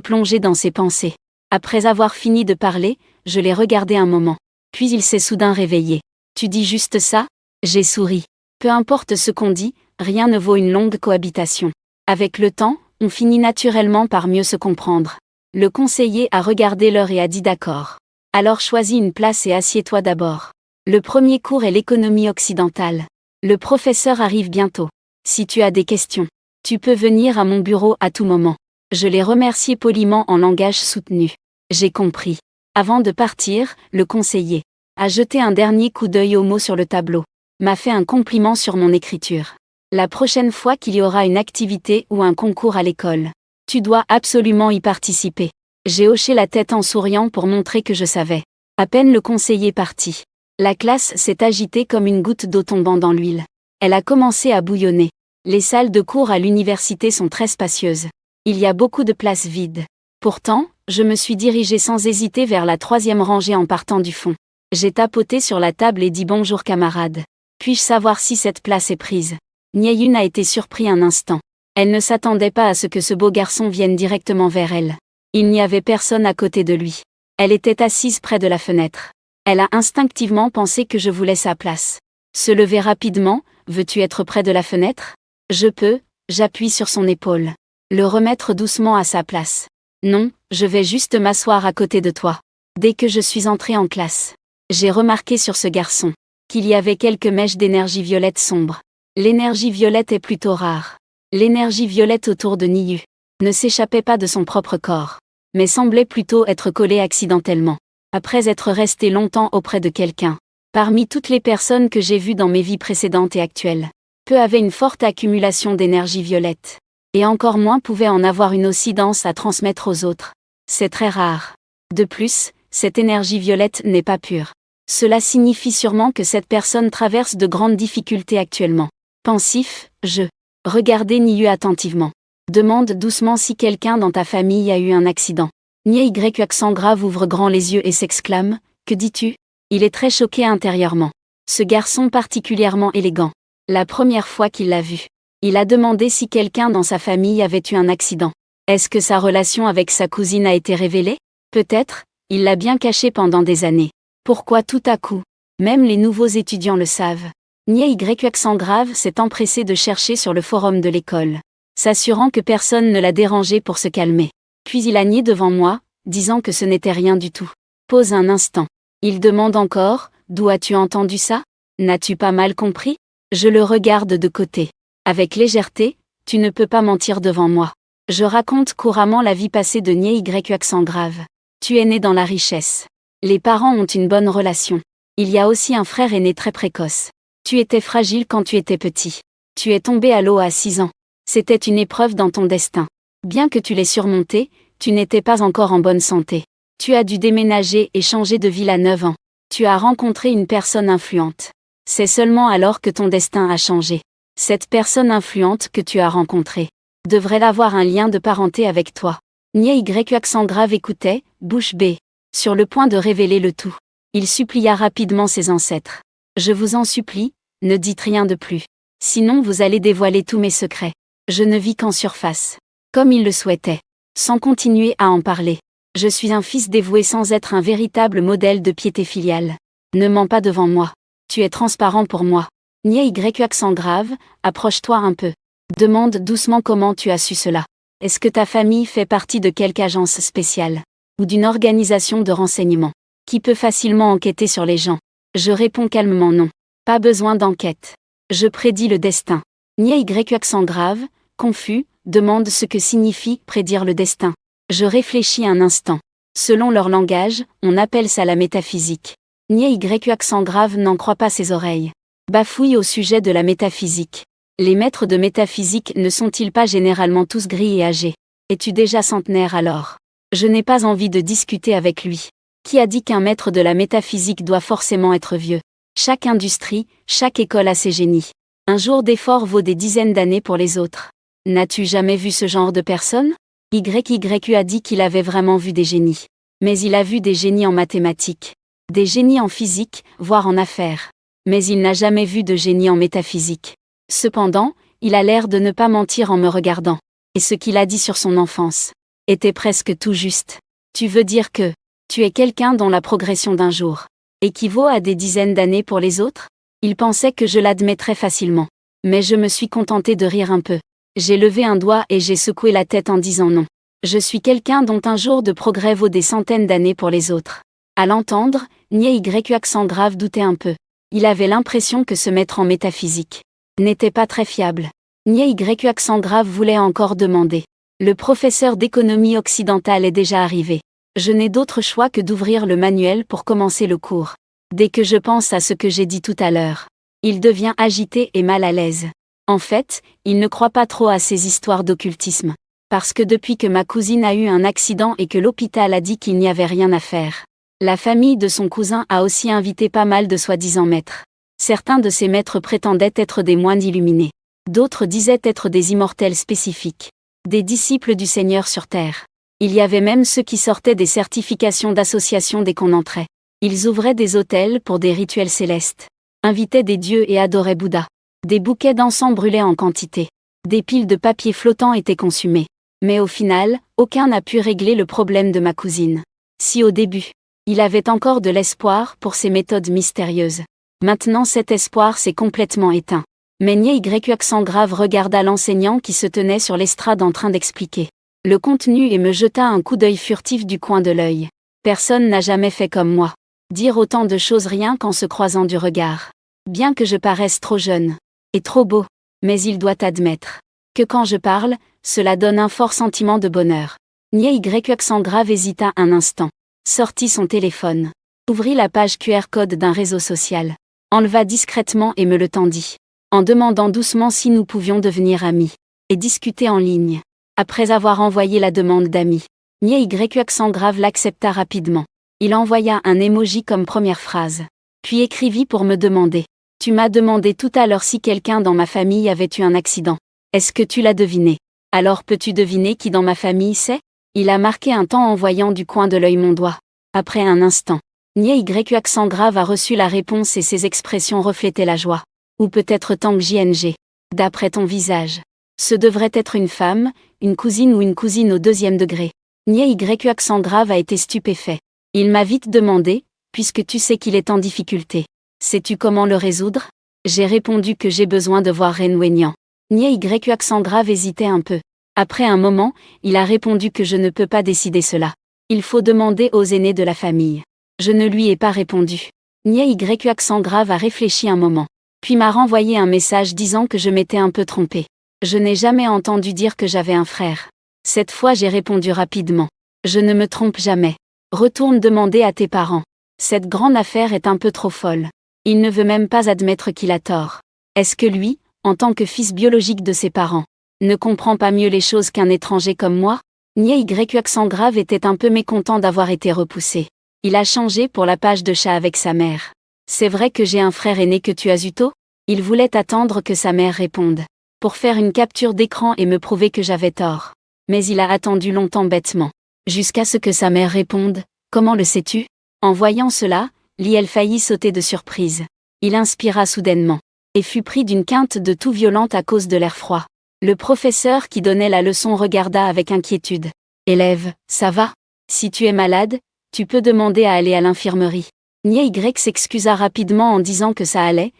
S1: plongé dans ses pensées. Après avoir fini de parler, je l'ai regardé un moment. Puis il s'est soudain réveillé. Tu dis juste ça? J'ai souri. Peu importe ce qu'on dit, rien ne vaut une longue cohabitation. Avec le temps, on finit naturellement par mieux se comprendre. Le conseiller a regardé l'heure et a dit d'accord. Alors choisis une place et assieds-toi d'abord. Le premier cours est l'économie occidentale. Le professeur arrive bientôt. Si tu as des questions, tu peux venir à mon bureau à tout moment. Je l'ai remercié poliment en langage soutenu. J'ai compris. Avant de partir, le conseiller a jeté un dernier coup d'œil aux mots sur le tableau. M'a fait un compliment sur mon écriture. La prochaine fois qu'il y aura une activité ou un concours à l'école, tu dois absolument y participer. J'ai hoché la tête en souriant pour montrer que je savais. À peine le conseiller parti, la classe s'est agitée comme une goutte d'eau tombant dans l'huile. Elle a commencé à bouillonner. Les salles de cours à l'université sont très spacieuses. Il y a beaucoup de places vides. Pourtant, je me suis dirigée sans hésiter vers la 3e rangée en partant du fond. J'ai tapoté sur la table et dit bonjour camarade. Puis-je savoir si cette place est prise? Nyeyun a été surpris un instant. Elle ne s'attendait pas à ce que ce beau garçon vienne directement vers elle. Il n'y avait personne à côté de lui. Elle était assise près de la fenêtre. Elle a instinctivement pensé que je voulais sa place. Se lever rapidement, veux-tu être près de la fenêtre? Je peux, j'appuie sur son épaule. Le remettre doucement à sa place. Non, je vais juste m'asseoir à côté de toi. Dès que je suis entrée en classe, j'ai remarqué sur ce garçon qu'il y avait quelques mèches d'énergie violette sombre. L'énergie violette est plutôt rare. L'énergie violette autour de Niyu ne s'échappait pas de son propre corps, mais semblait plutôt être collée accidentellement, après être restée longtemps auprès de quelqu'un. Parmi toutes les personnes que j'ai vues dans mes vies précédentes et actuelles, peu avaient une forte accumulation d'énergie violette, et encore moins pouvaient en avoir une aussi dense à transmettre aux autres. C'est très rare. De plus, cette énergie violette n'est pas pure. Cela signifie sûrement que cette personne traverse de grandes difficultés actuellement. Pensif, je regardais Niyu attentivement. Demande doucement si quelqu'un dans ta famille a eu un accident. Niyu accent grave ouvre grand les yeux et s'exclame, que dis-tu? Il est très choqué intérieurement. Ce garçon particulièrement élégant. La première fois qu'il l'a vu, il a demandé si quelqu'un dans sa famille avait eu un accident. Est-ce que sa relation avec sa cousine a été révélée? Peut-être, il l'a bien caché pendant des années. Pourquoi tout à coup? Même les nouveaux étudiants le savent. Niyu accent grave s'est empressé de chercher sur le forum de l'école, s'assurant que personne ne l'a dérangé pour se calmer. Puis il a nié devant moi, disant que ce n'était rien du tout. Pause un instant. Il demande encore, d'où as-tu entendu ça? N'as-tu pas mal compris? Je le regarde de côté. Avec légèreté, tu ne peux pas mentir devant moi. Je raconte couramment la vie passée de Niyu accent grave. Tu es né dans la richesse. Les parents ont une bonne relation. Il y a aussi un frère aîné très précoce. Tu étais fragile quand tu étais petit. Tu es tombé à l'eau à 6 ans. C'était une épreuve dans ton destin. Bien que tu l'aies surmonté, tu n'étais pas encore en bonne santé. Tu as dû déménager et changer de ville à 9 ans. Tu as rencontré une personne influente. C'est seulement alors que ton destin a changé. Cette personne influente que tu as rencontrée devrait avoir un lien de parenté avec toi. Niyu accent grave écoutait, bouche bée, sur le point de révéler le tout. Il supplia rapidement ses ancêtres. Je vous en supplie, ne dites rien de plus. Sinon vous allez dévoiler tous mes secrets. Je ne vis qu'en surface. Comme il le souhaitait. Sans continuer à en parler. Je suis un fils dévoué sans être un véritable modèle de piété filiale. Ne mens pas devant moi. Tu es transparent pour moi. Niyu accent grave, approche-toi un peu. Demande doucement comment tu as su cela. Est-ce que ta famille fait partie de quelque agence spéciale? Ou d'une organisation de renseignement? Qui peut facilement enquêter sur les gens? Je réponds calmement non. Pas besoin d'enquête. Je prédis le destin. Niyu accent grave, confus, demande ce que signifie prédire le destin. Je réfléchis un instant. Selon leur langage, on appelle ça la métaphysique. Niyu accent grave n'en croit pas ses oreilles. Bafouille au sujet de la métaphysique. Les maîtres de métaphysique ne sont-ils pas généralement tous gris et âgés? Es-tu déjà centenaire alors? Je n'ai pas envie de discuter avec lui. Qui a dit qu'un maître de la métaphysique doit forcément être vieux? Chaque industrie, chaque école a ses génies. Un jour d'effort vaut des dizaines d'années pour les autres. N'as-tu jamais vu ce genre de personne? YYU a dit qu'il avait vraiment vu des génies. Mais il a vu des génies en mathématiques. Des génies en physique, voire en affaires. Mais il n'a jamais vu de génie en métaphysique. Cependant, il a l'air de ne pas mentir en me regardant. Et ce qu'il a dit sur son enfance était presque tout juste. Tu veux dire que tu es quelqu'un dont la progression d'un jour équivaut à des dizaines d'années pour les autres? Il pensait que je l'admettrais facilement. Mais je me suis contentée de rire un peu. J'ai levé un doigt et j'ai secoué la tête en disant non. Je suis quelqu'un dont un jour de progrès vaut des centaines d'années pour les autres. À l'entendre, Niyu accent grave doutait un peu. Il avait l'impression que se mettre en métaphysique n'était pas très fiable. Y accent grave voulait encore demander. Le professeur d'économie occidentale est déjà arrivé. Je n'ai d'autre choix que d'ouvrir le manuel pour commencer le cours. Dès que je pense à ce que j'ai dit tout à l'heure, il devient agité et mal à l'aise. En fait, il ne croit pas trop à ces histoires d'occultisme. Parce que depuis que ma cousine a eu un accident et que l'hôpital a dit qu'il n'y avait rien à faire, la famille de son cousin a aussi invité pas mal de soi-disant maîtres. Certains de ces maîtres prétendaient être des moines illuminés. D'autres disaient être des immortels spécifiques. Des disciples du Seigneur sur terre. Il y avait même ceux qui sortaient des certifications d'association dès qu'on entrait. Ils ouvraient des hôtels pour des rituels célestes. Invitaient des dieux et adoraient Bouddha. Des bouquets d'encens brûlaient en quantité. Des piles de papier flottant étaient consumées. Mais au final, aucun n'a pu régler le problème de ma cousine. Si au début, il avait encore de l'espoir pour ces méthodes mystérieuses. Maintenant cet espoir s'est complètement éteint. Mais Y accent grave regarda l'enseignant qui se tenait sur l'estrade en train d'expliquer le contenu et me jeta un coup d'œil furtif du coin de l'œil. Personne n'a jamais fait comme moi. Dire autant de choses rien qu'en se croisant du regard. Bien que je paraisse trop jeune et trop beau, mais il doit admettre que quand je parle, cela donne un fort sentiment de bonheur. Y accent grave hésita un instant. Sortit son téléphone. Ouvrit la page QR code d'un réseau social. Enleva discrètement et me le tendit. En demandant doucement si nous pouvions devenir amis. Et discuter en ligne. Après avoir envoyé la demande d'amis, Y accent grave l'accepta rapidement. Il envoya un emoji comme première phrase. Puis écrivit pour me demander. Tu m'as demandé tout à l'heure si quelqu'un dans ma famille avait eu un accident. Est-ce que tu l'as deviné? Alors peux-tu deviner qui dans ma famille c'est? Il a marqué un temps en voyant du coin de l'œil mon doigt. Après un instant, Y accent grave a reçu la réponse et ses expressions reflétaient la joie. Ou peut-être Tang JNG. D'après ton visage. Ce devrait être une femme, une cousine ou une cousine au 2e degré. Y accent grave a été stupéfait. Il m'a vite demandé, puisque tu sais qu'il est en difficulté. Sais-tu comment le résoudre? J'ai répondu que j'ai besoin de voir Ren Wenyan. Y accent grave hésitait un peu. Après un moment, il a répondu que je ne peux pas décider cela. Il faut demander aux aînés de la famille. Je ne lui ai pas répondu. Y accent grave a réfléchi un moment. Puis m'a renvoyé un message disant que je m'étais un peu trompé. Je n'ai jamais entendu dire que j'avais un frère. Cette fois j'ai répondu rapidement. Je ne me trompe jamais. Retourne demander à tes parents. Cette grande affaire est un peu trop folle. Il ne veut même pas admettre qu'il a tort. Est-ce que lui, en tant que fils biologique de ses parents, ne comprend pas mieux les choses qu'un étranger comme moi? Y accent grave était un peu mécontent d'avoir été repoussé. Il a changé pour la page de chat avec sa mère. C'est vrai que j'ai un frère aîné que tu as eu tôt? Il voulait attendre que sa mère réponde. Pour faire une capture d'écran et me prouver que j'avais tort. Mais il a attendu longtemps bêtement. Jusqu'à ce que sa mère réponde. Comment le sais-tu? En voyant cela, Liel faillit sauter de surprise. Il inspira soudainement. Et fut pris d'une quinte de toux violente à cause de l'air froid. Le professeur qui donnait la leçon regarda avec inquiétude. Élève, ça va? Si tu es malade, tu peux demander à aller à l'infirmerie. Y s'excusa rapidement en disant que ça allait.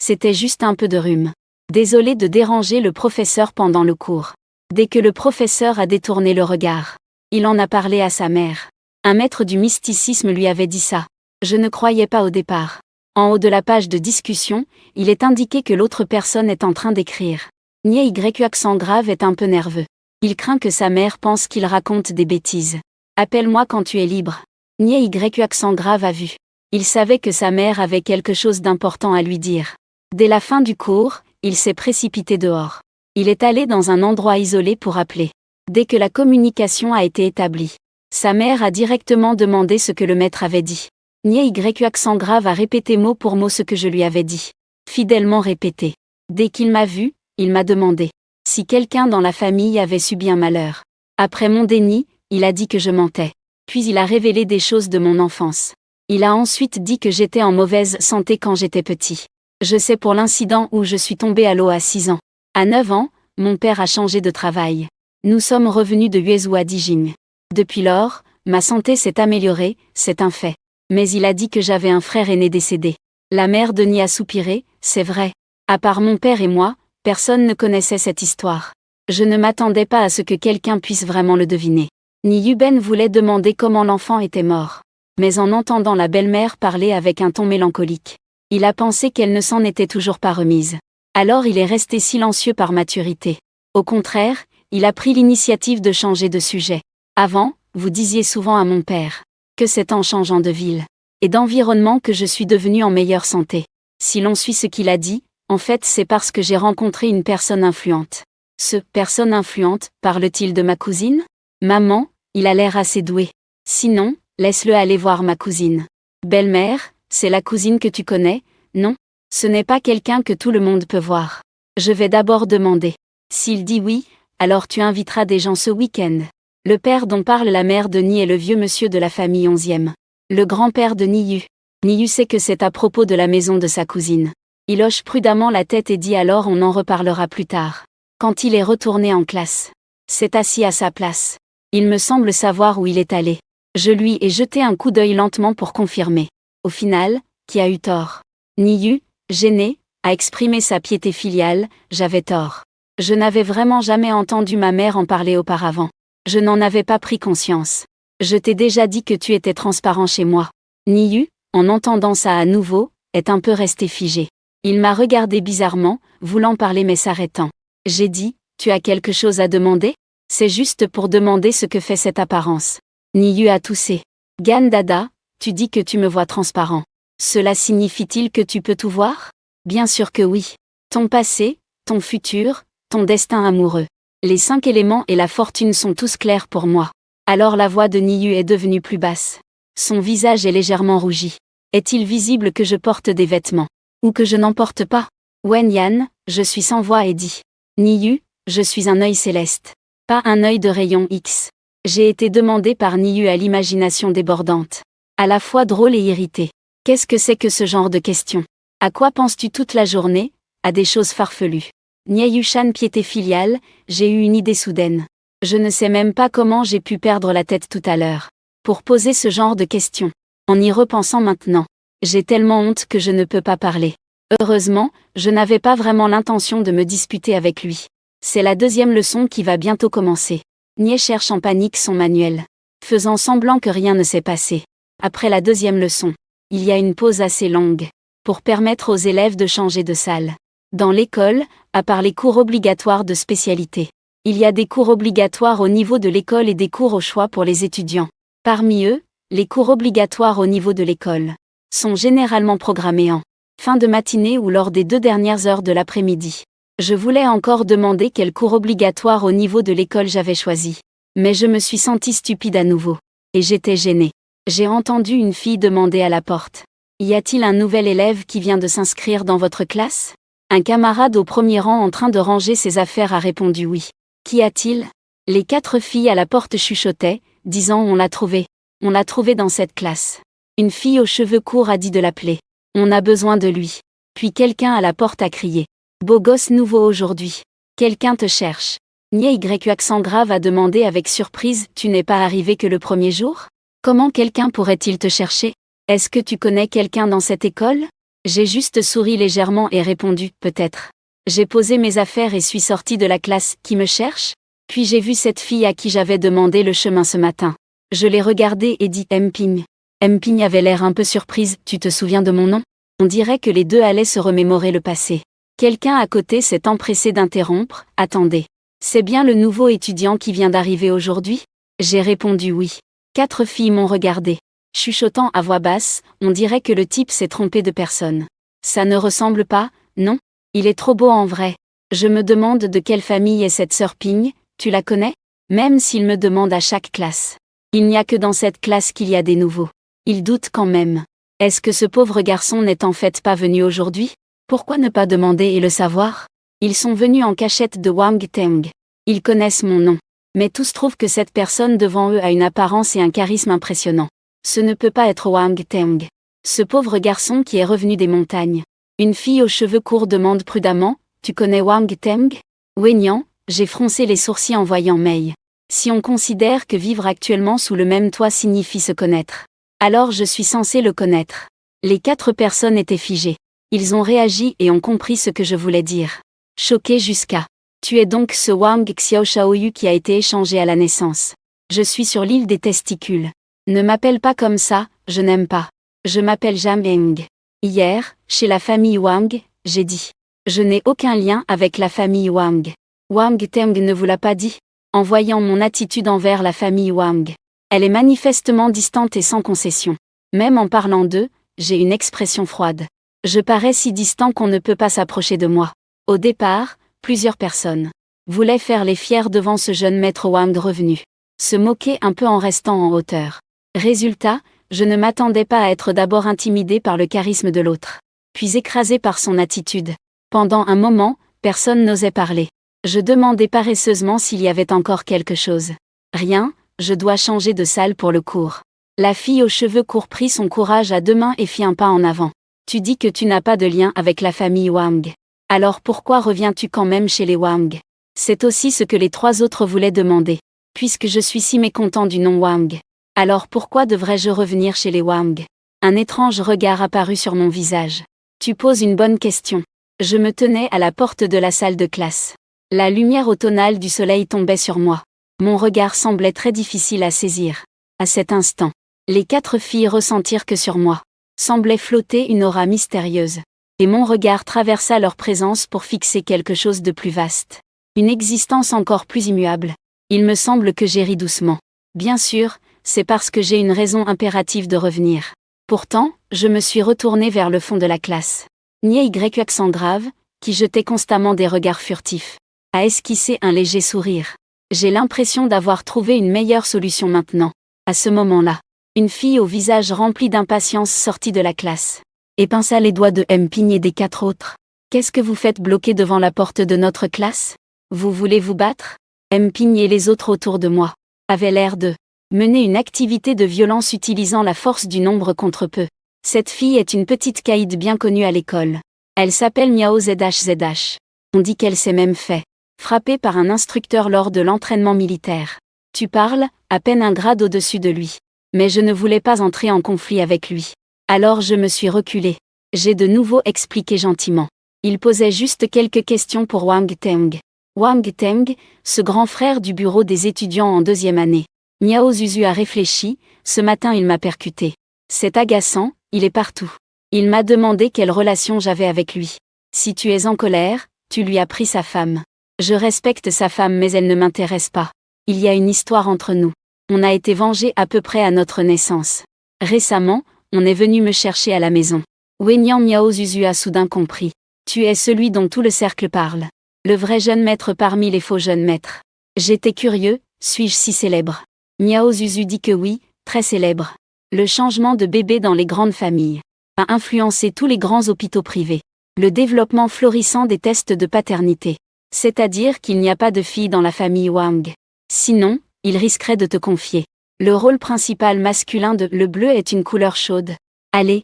S1: C'était juste un peu de rhume. Désolé de déranger le professeur pendant le cours. Dès que le professeur a détourné le regard, il en a parlé à sa mère. Un maître du mysticisme lui avait dit ça. Je ne croyais pas au départ. En haut de la page de discussion, il est indiqué que l'autre personne est en train d'écrire. Y accent grave est un peu nerveux. Il craint que sa mère pense qu'il raconte des bêtises. Appelle-moi quand tu es libre. Y accent grave a vu. Il savait que sa mère avait quelque chose d'important à lui dire. Dès la fin du cours, il s'est précipité dehors. Il est allé dans un endroit isolé pour appeler. Dès que la communication a été établie, sa mère a directement demandé ce que le maître avait dit. Y accent grave a répété mot pour mot ce que je lui avais dit. Fidèlement répété. Dès qu'il m'a vu, il m'a demandé si quelqu'un dans la famille avait subi un malheur. Après mon déni, il a dit que je mentais. Puis il a révélé des choses de mon enfance. Il a ensuite dit que j'étais en mauvaise santé quand j'étais petit. Je sais pour l'incident où je suis tombé à l'eau à 6 ans. À 9 ans, mon père a changé de travail. Nous sommes revenus de Yuezhou à Dijing. Depuis lors, ma santé s'est améliorée, c'est un fait. Mais il a dit que j'avais un frère aîné décédé. La mère de Ni a soupiré, c'est vrai. À part mon père et moi, personne ne connaissait cette histoire. Je ne m'attendais pas à ce que quelqu'un puisse vraiment le deviner. Ni Yuben voulait demander comment l'enfant était mort. Mais en entendant la belle-mère parler avec un ton mélancolique, Il a pensé qu'elle ne s'en était toujours pas remise. Alors il est resté silencieux par maturité. Au contraire, il a pris l'initiative de changer de sujet. Avant, vous disiez souvent à mon père que c'est en changeant de ville et d'environnement que je suis devenue en meilleure santé. Si l'on suit ce qu'il a dit, en fait c'est parce que j'ai rencontré une personne influente. Ce « personne influente » parle-t-il de ma cousine ? Maman, il a l'air assez doué. Sinon, laisse-le aller voir ma cousine. Belle-mère, c'est la cousine que tu connais, non ? Ce n'est pas quelqu'un que tout le monde peut voir. Je vais d'abord demander. S'il dit oui, alors tu inviteras des gens ce week-end. Le père dont parle la mère de Ni est le vieux monsieur de la famille 11e. Le grand-père de Niyu. Niyu sait que c'est à propos de la maison de sa cousine. Il hoche prudemment la tête et dit alors on en reparlera plus tard. Quand il est retourné en classe. S'est assis à sa place. Il me semble savoir où il est allé. Je lui ai jeté un coup d'œil lentement pour confirmer. Au final, qui a eu tort ? Niyu, gêné, a exprimé sa piété filiale, j'avais tort. Je n'avais vraiment jamais entendu ma mère en parler auparavant. Je n'en avais pas pris conscience. Je t'ai déjà dit que tu étais transparent chez moi. Niyu, en entendant ça à nouveau, est un peu resté figé. Il m'a regardé bizarrement, voulant parler mais s'arrêtant. J'ai dit, tu as quelque chose à demander ? C'est juste pour demander ce que fait cette apparence. Niyu a toussé. Gandada, tu dis que tu me vois transparent. Cela signifie-t-il que tu peux tout voir ? Bien sûr que oui. Ton passé, ton futur, ton destin amoureux. Les 5 éléments et la fortune sont tous clairs pour moi. Alors la voix de Niyu est devenue plus basse. Son visage est légèrement rougi. Est-il visible que je porte des vêtements ? Ou que je n'en porte pas ? Wenyan, je suis sans voix et dit. Niyu, je suis un œil céleste. Pas un œil de rayon X. J'ai été demandé par Niyu à l'imagination débordante. À la fois drôle et irrité. Qu'est-ce que c'est que ce genre de questions ? À quoi penses-tu toute la journée ? À des choses farfelues. Nyayushan piété filiale, j'ai eu une idée soudaine. Je ne sais même pas comment j'ai pu perdre la tête tout à l'heure. Pour poser ce genre de questions. En y repensant maintenant. J'ai tellement honte que je ne peux pas parler. Heureusement, je n'avais pas vraiment l'intention de me disputer avec lui. C'est la 2e leçon qui va bientôt commencer. Nye cherche en panique son manuel. Faisant semblant que rien ne s'est passé. Après la 2e leçon, il y a une pause assez longue. Pour permettre aux élèves de changer de salle. Dans l'école, à part les cours obligatoires de spécialité, il y a des cours obligatoires au niveau de l'école et des cours au choix pour les étudiants. Parmi eux, les cours obligatoires au niveau de l'école sont généralement programmés en fin de matinée ou lors des 2 dernières heures de l'après-midi. Je voulais encore demander quel cours obligatoire au niveau de l'école j'avais choisi. Mais je me suis sentie stupide à nouveau. Et j'étais gênée. J'ai entendu une fille demander à la porte. Y a-t-il un nouvel élève qui vient de s'inscrire dans votre classe ? Un camarade au premier rang en train de ranger ses affaires a répondu oui. Qu'y a-t-il ? Les 4 filles à la porte chuchotaient, disant on l'a trouvé. On l'a trouvé dans cette classe. Une fille aux cheveux courts a dit de l'appeler. On a besoin de lui. Puis quelqu'un à la porte a crié. Beau gosse nouveau aujourd'hui. Quelqu'un te cherche. Nye accent grave a demandé avec surprise, tu n'es pas arrivé que le premier jour ? Comment quelqu'un pourrait-il te chercher ? Est-ce que tu connais quelqu'un dans cette école ? J'ai juste souri légèrement et répondu, peut-être. J'ai posé mes affaires et suis sortie de la classe, qui me cherche ? Puis j'ai vu cette fille à qui j'avais demandé le chemin ce matin. Je l'ai regardée et dit Mping. Mping avait l'air un peu surprise, tu te souviens de mon nom ? On dirait que les deux allaient se remémorer le passé. Quelqu'un à côté s'est empressé d'interrompre, attendez. C'est bien le nouveau étudiant qui vient d'arriver aujourd'hui ? J'ai répondu oui. 4 filles m'ont regardé. Chuchotant à voix basse, on dirait que le type s'est trompé de personne. Ça ne ressemble pas, non ? Il est trop beau en vrai. Je me demande de quelle famille est cette sœur Ping, tu la connais ? Même s'il me demande à chaque classe. Il n'y a que dans cette classe qu'il y a des nouveaux. Il doute quand même. Est-ce que ce pauvre garçon n'est en fait pas venu aujourd'hui ? Pourquoi ne pas demander et le savoir ? Ils sont venus en cachette de Wang Teng. Ils connaissent mon nom. Mais tous trouvent que cette personne devant eux a une apparence et un charisme impressionnants. Ce ne peut pas être Wang Teng. Ce pauvre garçon qui est revenu des montagnes. Une fille aux cheveux courts demande prudemment, tu connais Wang Teng ? Wenyan, j'ai froncé les sourcils en voyant Mei. Si on considère que vivre actuellement sous le même toit signifie se connaître, alors je suis censé le connaître. Les 4 personnes étaient figées. Ils ont réagi et ont compris ce que je voulais dire. Choqués jusqu'à. Tu es donc ce Wang Xiaoshaoyu qui a été échangé à la naissance. Je suis sur l'île des testicules. Ne m'appelle pas comme ça, je n'aime pas. Je m'appelle Jameng. Hier, chez la famille Wang, j'ai dit. Je n'ai aucun lien avec la famille Wang. Wang Teng ne vous l'a pas dit? En voyant mon attitude envers la famille Wang. Elle est manifestement distante et sans concession. Même en parlant d'eux, j'ai une expression froide. Je parais si distant qu'on ne peut pas s'approcher de moi. Au départ, plusieurs personnes voulaient faire les fiers devant ce jeune maître Wang revenu. Se moquer un peu en restant en hauteur. Résultat, je ne m'attendais pas à être d'abord intimidé par le charisme de l'autre. Puis écrasé par son attitude. Pendant un moment, personne n'osait parler. Je demandais paresseusement s'il y avait encore quelque chose. Rien, je dois changer de salle pour le cours. La fille aux cheveux courts prit son courage à 2 mains et fit un pas en avant. Tu dis que tu n'as pas de lien avec la famille Wang. Alors pourquoi reviens-tu quand même chez les Wang? C'est aussi ce que les 3 autres voulaient demander. Puisque je suis si mécontent du nom Wang. Alors pourquoi devrais-je revenir chez les Wang? Un étrange regard apparut sur mon visage. Tu poses une bonne question. Je me tenais à la porte de la salle de classe. La lumière automnale du soleil tombait sur moi. Mon regard semblait très difficile à saisir. À cet instant, les 4 filles ressentirent que sur moi semblait flotter une aura mystérieuse. Et mon regard traversa leur présence pour fixer quelque chose de plus vaste. Une existence encore plus immuable. Il me semble que j'ai ri doucement. Bien sûr, c'est parce que j'ai une raison impérative de revenir. Pourtant, je me suis retourné vers le fond de la classe. Niais Y accent grave, qui jetait constamment des regards furtifs, a esquissé un léger sourire. J'ai l'impression d'avoir trouvé une meilleure solution maintenant. À ce moment-là, une fille au visage rempli d'impatience sortit de la classe et pinça les doigts de Mping et des 4 autres. Qu'est-ce que vous faites bloquer devant la porte de notre classe? Vous voulez vous battre? Mping et les autres autour de moi avaient l'air de mener une activité de violence utilisant la force du nombre contre peu. Cette fille est une petite caïd bien connue à l'école. Elle s'appelle Miao ZHZH. On dit qu'elle s'est même fait frapper par un instructeur lors de l'entraînement militaire. Tu parles, à peine un grade au-dessus de lui. Mais je ne voulais pas entrer en conflit avec lui. Alors je me suis reculé. J'ai de nouveau expliqué gentiment. Il posait juste quelques questions pour Wang Teng. Wang Teng, ce grand frère du bureau des étudiants en 2e année. Miao Zuzu a réfléchi, ce matin il m'a percuté. C'est agaçant, il est partout. Il m'a demandé quelle relation j'avais avec lui. Si tu es en colère, tu lui as pris sa femme. Je respecte sa femme mais elle ne m'intéresse pas. Il y a une histoire entre nous. On a été vengés à peu près à notre naissance. Récemment, on est venu me chercher à la maison. Wenyang Miao Zuzu a soudain compris. Tu es celui dont tout le cercle parle. Le vrai jeune maître parmi les faux jeunes maîtres. J'étais curieux, suis-je si célèbre? Miao Zuzu dit que oui, très célèbre. Le changement de bébé dans les grandes familles a influencé tous les grands hôpitaux privés. Le développement florissant des tests de paternité. C'est-à-dire qu'il n'y a pas de filles dans la famille Wang. Sinon, il risquerait de te confier. Le rôle principal masculin de Le bleu est une couleur chaude. Allez,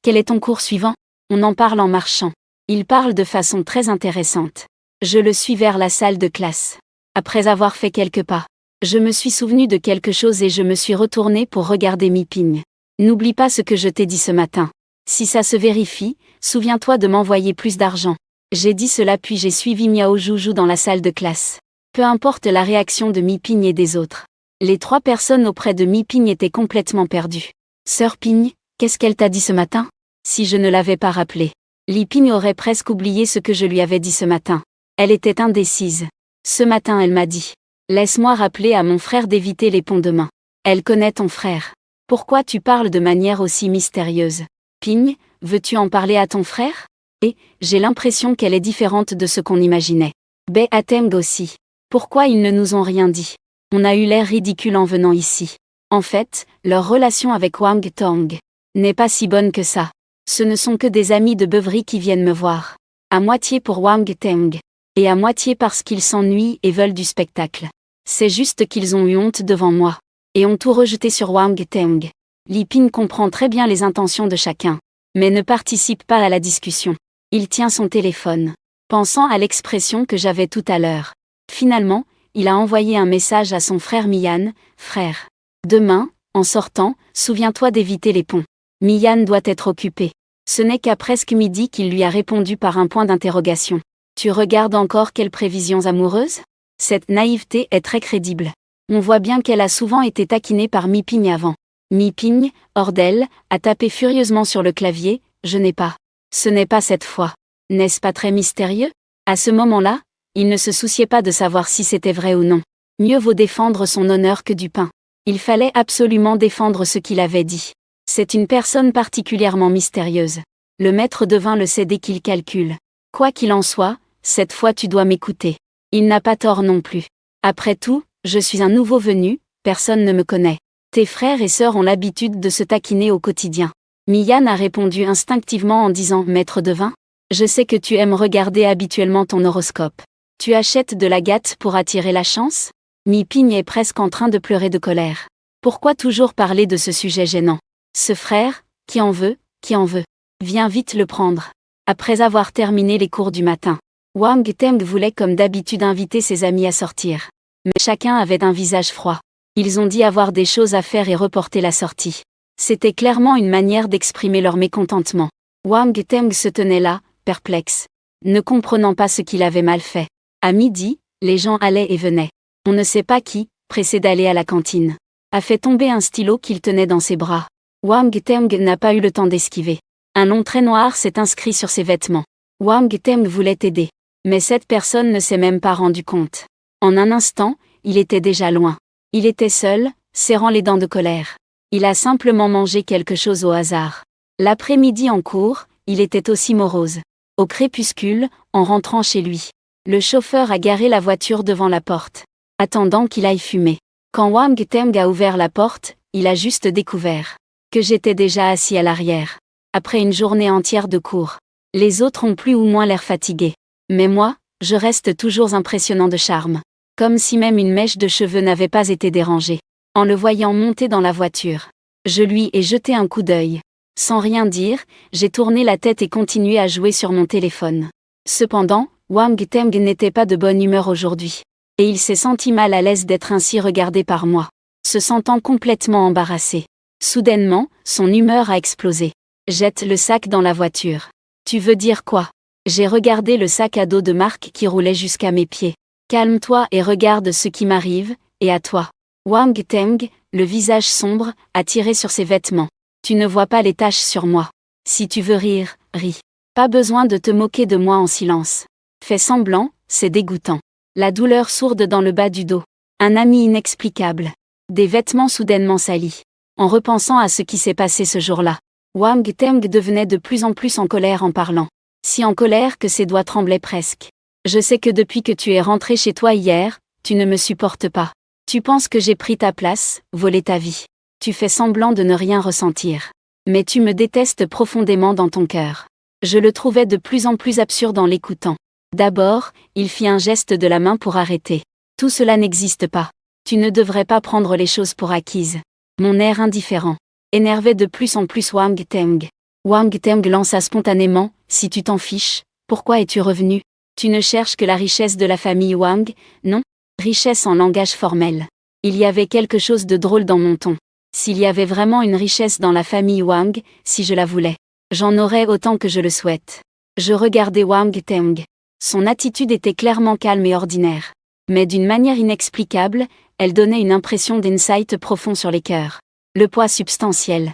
S1: quel est ton cours suivant? On en parle en marchant. Il parle de façon très intéressante. Je le suis vers la salle de classe. Après avoir fait quelques pas, je me suis souvenu de quelque chose et je me suis retourné pour regarder Mping. N'oublie pas ce que je t'ai dit ce matin. Si ça se vérifie, souviens-toi de m'envoyer plus d'argent. J'ai dit cela puis j'ai suivi Miao Joujou dans la salle de classe. Peu importe la réaction de Mping et des autres. Les 3 personnes auprès de Mping étaient complètement perdues. Sœur Ping, qu'est-ce qu'elle t'a dit ce matin? Si je ne l'avais pas rappelé. Liping aurait presque oublié ce que je lui avais dit ce matin. Elle était indécise. Ce matin elle m'a dit. Laisse-moi rappeler à mon frère d'éviter les ponts demain. Elle connaît ton frère. Pourquoi tu parles de manière aussi mystérieuse? Ping, veux-tu en parler à ton frère? Et, j'ai l'impression qu'elle est différente de ce qu'on imaginait. Bei Ateng aussi. Pourquoi ils ne nous ont rien dit? On a eu l'air ridicule en venant ici. En fait, leur relation avec Wang Tong n'est pas si bonne que ça. Ce ne sont que des amis de beuverie qui viennent me voir. À moitié pour Wang Teng. Et à moitié parce qu'ils s'ennuient et veulent du spectacle. C'est juste qu'ils ont eu honte devant moi. Et ont tout rejeté sur Wang Teng. Liping comprend très bien les intentions de chacun. Mais ne participe pas à la discussion. Il tient son téléphone. Pensant à l'expression que j'avais tout à l'heure. Finalement, il a envoyé un message à son frère Mian. Frère. Demain, en sortant, souviens-toi d'éviter les ponts. Mian doit être occupé. Ce n'est qu'à presque midi qu'il lui a répondu par un point d'interrogation. Tu regardes encore quelles prévisions amoureuses? Cette naïveté est très crédible. On voit bien qu'elle a souvent été taquinée par Mping avant. Mping, hors d'elle, a tapé furieusement sur le clavier. je n'ai pas. Ce n'est pas cette fois. N'est-ce pas très mystérieux? À ce moment-là, il ne se souciait pas de savoir si c'était vrai ou non. Mieux vaut défendre son honneur que du pain. Il fallait absolument défendre ce qu'il avait dit. C'est une personne particulièrement mystérieuse. Le maître de vin le sait dès qu'il calcule. Quoi qu'il en soit, cette fois tu dois m'écouter. Il n'a pas tort non plus. Après tout, je suis un nouveau venu, personne ne me connaît. Tes frères et sœurs ont l'habitude de se taquiner au quotidien. Mian a répondu instinctivement en disant « Maître de vin ?» Je sais que tu aimes regarder habituellement ton horoscope. Tu achètes de la gâte pour attirer la chance? Mi Ping est presque en train de pleurer de colère. Pourquoi toujours parler de ce sujet gênant? Ce frère, qui en veut? Viens vite le prendre. Après avoir terminé les cours du matin, Wang Teng voulait comme d'habitude inviter ses amis à sortir. Mais chacun avait un visage froid. Ils ont dit avoir des choses à faire et reporter la sortie. C'était clairement une manière d'exprimer leur mécontentement. Wang Teng se tenait là, perplexe, ne comprenant pas ce qu'il avait mal fait. À midi, les gens allaient et venaient. On ne sait pas qui, pressé d'aller à la cantine, a fait tomber un stylo qu'il tenait dans ses bras. Wang Teng n'a pas eu le temps d'esquiver. Un long trait noir s'est inscrit sur ses vêtements. Wang Teng voulait aider. Mais cette personne ne s'est même pas rendu compte. En un instant, il était déjà loin. Il était seul, serrant les dents de colère. Il a simplement mangé quelque chose au hasard. L'après-midi en cours, il était aussi morose. Au crépuscule, en rentrant chez lui, le chauffeur a garé la voiture devant la porte, attendant qu'il aille fumer. Quand Wang Teng a ouvert la porte, il a juste découvert que j'étais déjà assis à l'arrière. Après une journée entière de cours, les autres ont plus ou moins l'air fatigués. Mais moi, je reste toujours impressionnant de charme. Comme si même une mèche de cheveux n'avait pas été dérangée. En le voyant monter dans la voiture, je lui ai jeté un coup d'œil. Sans rien dire, j'ai tourné la tête et continué à jouer sur mon téléphone. Cependant, Wang Teng n'était pas de bonne humeur aujourd'hui. Et il s'est senti mal à l'aise d'être ainsi regardé par moi. Se sentant complètement embarrassé. Soudainement, son humeur a explosé. Jette le sac dans la voiture. Tu veux dire quoi? J'ai regardé le sac à dos de Marc qui roulait jusqu'à mes pieds. Calme-toi et regarde ce qui m'arrive, et à toi. Wang Teng, le visage sombre, a tiré sur ses vêtements. Tu ne vois pas les taches sur moi. Si tu veux rire, ris. Pas besoin de te moquer de moi en silence. Fais semblant, c'est dégoûtant. La douleur sourde dans le bas du dos. Un ami inexplicable. Des vêtements soudainement salis. En repensant à ce qui s'est passé ce jour-là, Wang Teng devenait de plus en plus en colère en parlant. Si en colère que ses doigts tremblaient presque. Je sais que depuis que tu es rentré chez toi hier, tu ne me supportes pas. Tu penses que j'ai pris ta place, volé ta vie. Tu fais semblant de ne rien ressentir. Mais tu me détestes profondément dans ton cœur. Je le trouvais de plus en plus absurde en l'écoutant. D'abord, il fit un geste de la main pour arrêter. Tout cela n'existe pas. Tu ne devrais pas prendre les choses pour acquises. Mon air indifférent énervait de plus en plus Wang Teng. Wang Teng lança spontanément, si tu t'en fiches, pourquoi es-tu revenu? Tu ne cherches que la richesse de la famille Wang, non? Richesse en langage formel. Il y avait quelque chose de drôle dans mon ton. S'il y avait vraiment une richesse dans la famille Wang, si je la voulais, j'en aurais autant que je le souhaite. Je regardais Wang Teng. Son attitude était clairement calme et ordinaire. Mais d'une manière inexplicable, elle donnait une impression d'insight profond sur les cœurs. Le poids substantiel.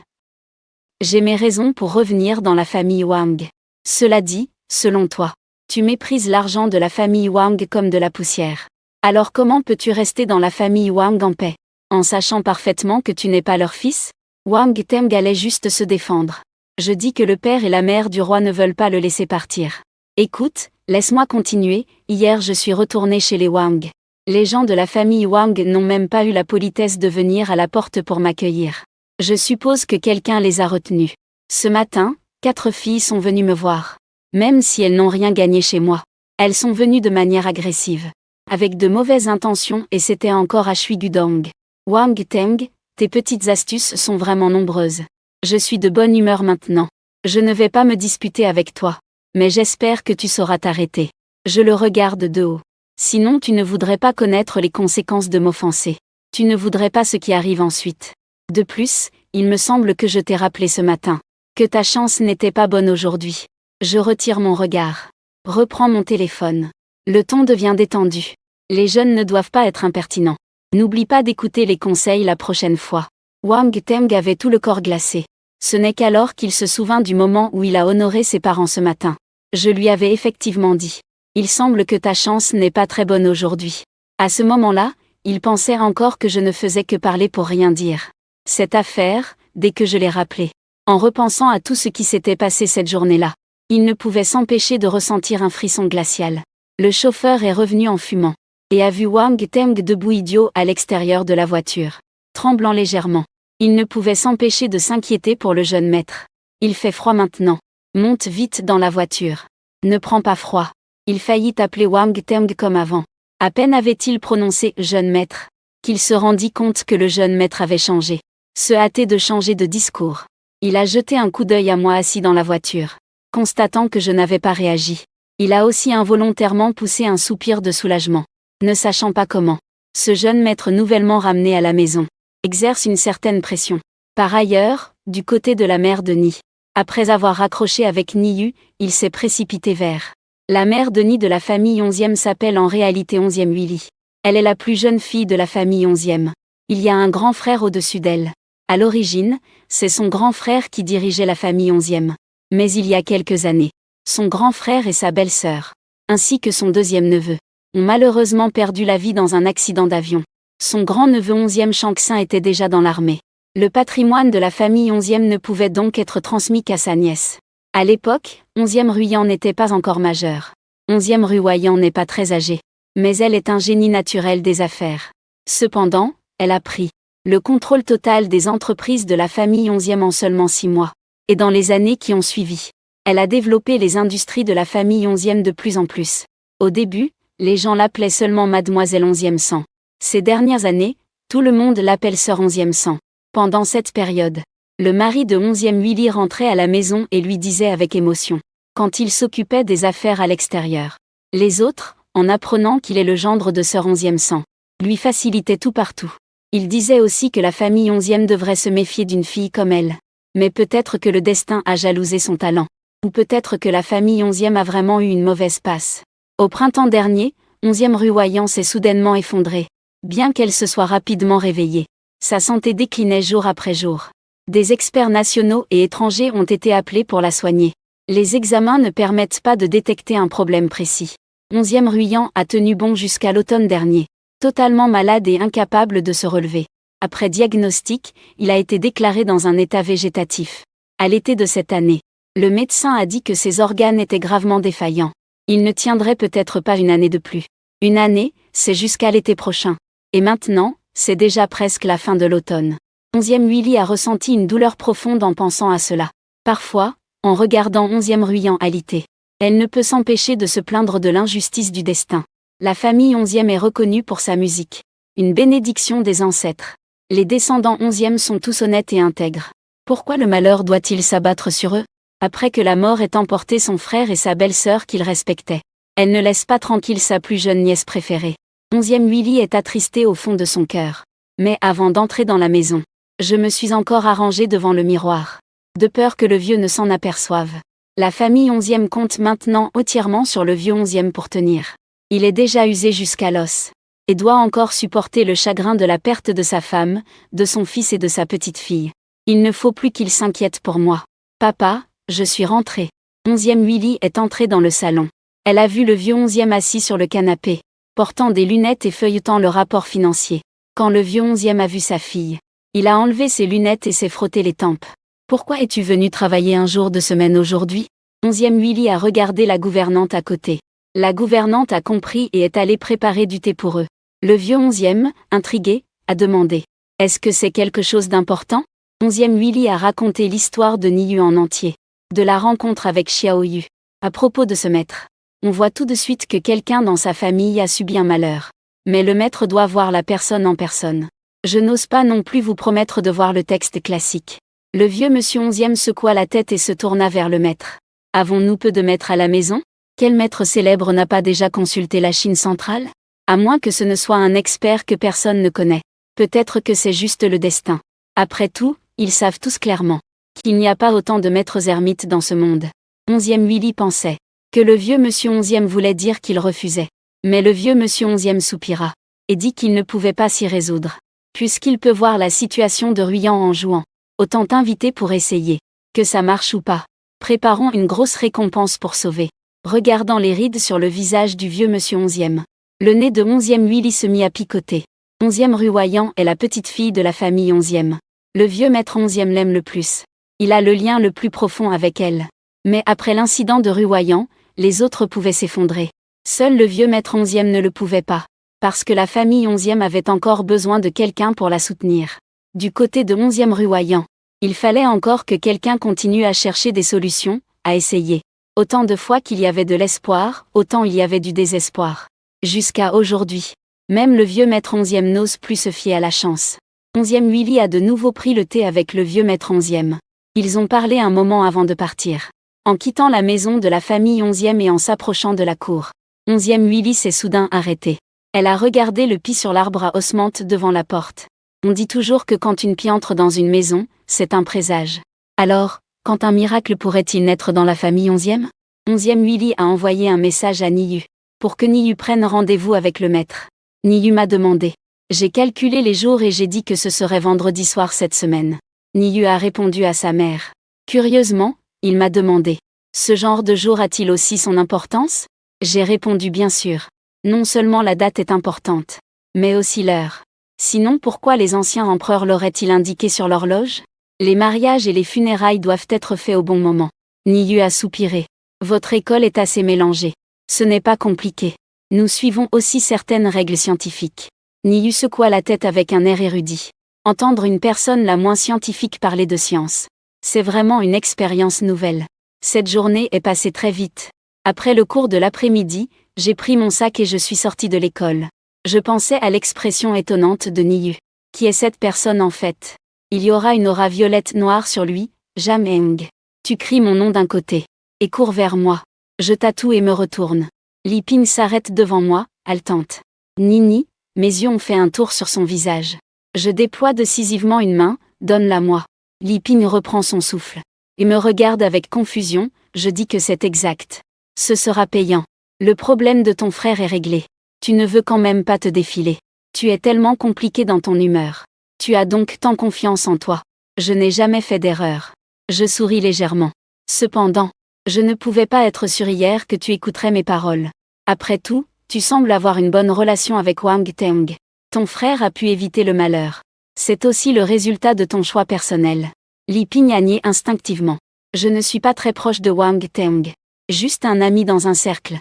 S1: J'ai mes raisons pour revenir dans la famille Wang. Cela dit, selon toi, tu méprises l'argent de la famille Wang comme de la poussière. Alors comment peux-tu rester dans la famille Wang en paix, en sachant parfaitement que tu n'es pas leur fils? Wang Teng allait juste se défendre. Je dis que le père et la mère du roi ne veulent pas le laisser partir. Écoute, laisse-moi continuer, hier je suis retourné chez les Wang. Les gens de la famille Wang n'ont même pas eu la politesse de venir à la porte pour m'accueillir. Je suppose que quelqu'un les a retenus. Ce matin, 4 filles sont venues me voir. Même si elles n'ont rien gagné chez moi. Elles sont venues de manière agressive. Avec de mauvaises intentions et c'était encore à Shuigudong. Wang Teng, tes petites astuces sont vraiment nombreuses. Je suis de bonne humeur maintenant. Je ne vais pas me disputer avec toi. Mais j'espère que tu sauras t'arrêter. Je le regarde de haut. Sinon tu ne voudrais pas connaître les conséquences de m'offenser. Tu ne voudrais pas ce qui arrive ensuite. De plus, il me semble que je t'ai rappelé ce matin que ta chance n'était pas bonne aujourd'hui. Je retire mon regard. Reprends mon téléphone. Le ton devient détendu. Les jeunes ne doivent pas être impertinents. N'oublie pas d'écouter les conseils la prochaine fois. Wang Teng avait tout le corps glacé. Ce n'est qu'alors qu'il se souvint du moment où il a honoré ses parents ce matin. Je lui avais effectivement dit. Il semble que ta chance n'est pas très bonne aujourd'hui. À ce moment-là, il pensait encore que je ne faisais que parler pour rien dire. Cette affaire, dès que je l'ai rappelée, en repensant à tout ce qui s'était passé cette journée-là, il ne pouvait s'empêcher de ressentir un frisson glacial. Le chauffeur est revenu en fumant, et a vu Wang Teng debout idiot à l'extérieur de la voiture, tremblant légèrement. Il ne pouvait s'empêcher de s'inquiéter pour le jeune maître. Il fait froid maintenant. Monte vite dans la voiture. Ne prends pas froid. Il faillit appeler Wang Teng comme avant. À peine avait-il prononcé « jeune maître » qu'il se rendit compte que le jeune maître avait changé. Se hâtait de changer de discours. Il a jeté un coup d'œil à moi assis dans la voiture. Constatant que je n'avais pas réagi, il a aussi involontairement poussé un soupir de soulagement. Ne sachant pas comment, ce jeune maître nouvellement ramené à la maison exerce une certaine pression. Par ailleurs, du côté de la mère de Ni, après avoir raccroché avec Niyu, il s'est précipité vers la mère de Ni de la famille 11e s'appelle en réalité 11e Willy. Elle est la plus jeune fille de la famille 11e. Il y a un grand frère au-dessus d'elle. À l'origine, c'est son grand frère qui dirigeait la famille 11e. Mais il y a quelques années, son grand frère et sa belle-sœur, ainsi que son deuxième neveu, ont malheureusement perdu la vie dans un accident d'avion. Son grand-neveu 11e Shangxin était déjà dans l'armée. Le patrimoine de la famille 11e ne pouvait donc être transmis qu'à sa nièce. À l'époque, 11e Ruyan n'était pas encore majeure. 11e Ruoyan n'est pas très âgée. Mais elle est un génie naturel des affaires. Cependant, elle a pris le contrôle total des entreprises de la famille 11e en seulement 6 mois. Et dans les années qui ont suivi, elle a développé les industries de la famille 11e de plus en plus. Au début, les gens l'appelaient seulement Mademoiselle 11e Sang. Ces dernières années, tout le monde l'appelle Sœur 11e Sang. Pendant cette période, le mari de 11e Willy rentrait à la maison et lui disait avec émotion, quand il s'occupait des affaires à l'extérieur. Les autres, en apprenant qu'il est le gendre de Sœur 11e Sang, lui facilitaient tout partout. Il disait aussi que la famille 11e devrait se méfier d'une fille comme elle. Mais peut-être que le destin a jalousé son talent. Ou peut-être que la famille 11e a vraiment eu une mauvaise passe. Au printemps dernier, 11e Ruoyan s'est soudainement effondrée. Bien qu'elle se soit rapidement réveillée, sa santé déclinait jour après jour. Des experts nationaux et étrangers ont été appelés pour la soigner. Les examens ne permettent pas de détecter un problème précis. 11e Ruoyan a tenu bon jusqu'à l'automne dernier, totalement malade et incapable de se relever. Après diagnostic, il a été déclaré dans un état végétatif. À l'été de cette année, le médecin a dit que ses organes étaient gravement défaillants. Il ne tiendrait peut-être pas une année de plus. Une année, c'est jusqu'à l'été prochain. Et maintenant, c'est déjà presque la fin de l'automne. 11e Willy a ressenti une douleur profonde en pensant à cela. Parfois, en regardant 11e Ruoyan alité, elle ne peut s'empêcher de se plaindre de l'injustice du destin. La famille 11e est reconnue pour sa musique. Une bénédiction des ancêtres. Les descendants 11e sont tous honnêtes et intègres. Pourquoi le malheur doit-il s'abattre sur eux? Après que la mort ait emporté son frère et sa belle-sœur qu'il respectait, elle ne laisse pas tranquille sa plus jeune nièce préférée. 11e Willy est attristé au fond de son cœur. Mais avant d'entrer dans la maison, je me suis encore arrangé devant le miroir, de peur que le vieux ne s'en aperçoive. La famille 11e compte maintenant entièrement sur le vieux 11e pour tenir. Il est déjà usé jusqu'à l'os, et doit encore supporter le chagrin de la perte de sa femme, de son fils et de sa petite-fille. Il ne faut plus qu'il s'inquiète pour moi. Papa, je suis rentrée. 11e Willy est entrée dans le salon. Elle a vu le vieux 11e assis sur le canapé, portant des lunettes et feuilletant le rapport financier. Quand le vieux 11e a vu sa fille, il a enlevé ses lunettes et s'est frotté les tempes. Pourquoi es-tu venu travailler un jour de semaine aujourd'hui? 11e Willy a regardé la gouvernante à côté. La gouvernante a compris et est allée préparer du thé pour eux. Le vieux 11e, intrigué, a demandé. Est-ce que c'est quelque chose d'important? 11e Willy a raconté l'histoire de Niyu en entier. De la rencontre avec Xiaoyu. À propos de ce maître, on voit tout de suite que quelqu'un dans sa famille a subi un malheur. Mais le maître doit voir la personne en personne. Je n'ose pas non plus vous promettre de voir le texte classique. Le vieux monsieur 11e secoua la tête et se tourna vers le maître. Avons-nous peu de maîtres à la maison? Quel maître célèbre n'a pas déjà consulté la Chine centrale? À moins que ce ne soit un expert que personne ne connaît. Peut-être que c'est juste le destin. Après tout, ils savent tous clairement qu'il n'y a pas autant de maîtres ermites dans ce monde. 11e Willy pensait que le vieux monsieur 11e voulait dire qu'il refusait. Mais le vieux monsieur 11e soupira et dit qu'il ne pouvait pas s'y résoudre, puisqu'il peut voir la situation de Ruyan en jouant. Autant t'inviter pour essayer. Que ça marche ou pas. Préparons une grosse récompense pour sauver. Regardant les rides sur le visage du vieux monsieur 11e. Le nez de 11e Willy se mit à picoter. 11e Ruwayan est la petite fille de la famille 11e. Le vieux maître 11e l'aime le plus. Il a le lien le plus profond avec elle. Mais après l'incident de Ruwayan, les autres pouvaient s'effondrer. Seul le vieux maître 11e ne le pouvait pas. Parce que la famille 11e avait encore besoin de quelqu'un pour la soutenir. Du côté de 11e Ruwayan, il fallait encore que quelqu'un continue à chercher des solutions, à essayer. Autant de fois qu'il y avait de l'espoir, autant il y avait du désespoir. Jusqu'à aujourd'hui. Même le vieux maître 11e n'ose plus se fier à la chance. 11e Willy a de nouveau pris le thé avec le vieux maître 11e. Ils ont parlé un moment avant de partir. En quittant la maison de la famille 11e et en s'approchant de la cour. 11e Willy s'est soudain arrêtée. Elle a regardé le pie sur l'arbre à osmente devant la porte. On dit toujours que quand une pie entre dans une maison, c'est un présage. Alors, quand un miracle pourrait-il naître dans la famille 11e? 11e Willy a envoyé un message à Niyu. Pour que Niyu prenne rendez-vous avec le maître. Niyu m'a demandé. J'ai calculé les jours et j'ai dit que ce serait vendredi soir cette semaine. Niyu a répondu à sa mère. Curieusement, il m'a demandé. Ce genre de jour a-t-il aussi son importance? J'ai répondu bien sûr. Non seulement la date est importante, mais aussi l'heure. Sinon pourquoi les anciens empereurs l'auraient-ils indiqué sur l'horloge? Les mariages et les funérailles doivent être faits au bon moment. Niyu a soupiré. Votre école est assez mélangée. Ce n'est pas compliqué. Nous suivons aussi certaines règles scientifiques. Niyu secoua la tête avec un air érudit. Entendre une personne la moins scientifique parler de science. C'est vraiment une expérience nouvelle. Cette journée est passée très vite. Après le cours de l'après-midi, j'ai pris mon sac et je suis sortie de l'école. Je pensais à l'expression étonnante de Niyu. Qui est cette personne en fait? Il y aura une aura violette noire sur lui, Jameng. Tu cries mon nom d'un côté. Et cours vers moi. Je tatoue et me retourne. Li Ping s'arrête devant moi, haletante. Nini, mes yeux ont fait un tour sur son visage. Je déploie décisivement une main, donne-la moi. Li Ping reprend son souffle. Et me regarde avec confusion, je dis que c'est exact. Ce sera payant. Le problème de ton frère est réglé. Tu ne veux quand même pas te défiler. Tu es tellement compliqué dans ton humeur. Tu as donc tant confiance en toi. Je n'ai jamais fait d'erreur. Je souris légèrement. Cependant, je ne pouvais pas être sûr hier que tu écouterais mes paroles. Après tout, tu sembles avoir une bonne relation avec Wang Teng. Ton frère a pu éviter le malheur. C'est aussi le résultat de ton choix personnel. Li Ping a nié instinctivement. Je ne suis pas très proche de Wang Teng. Juste un ami dans un cercle.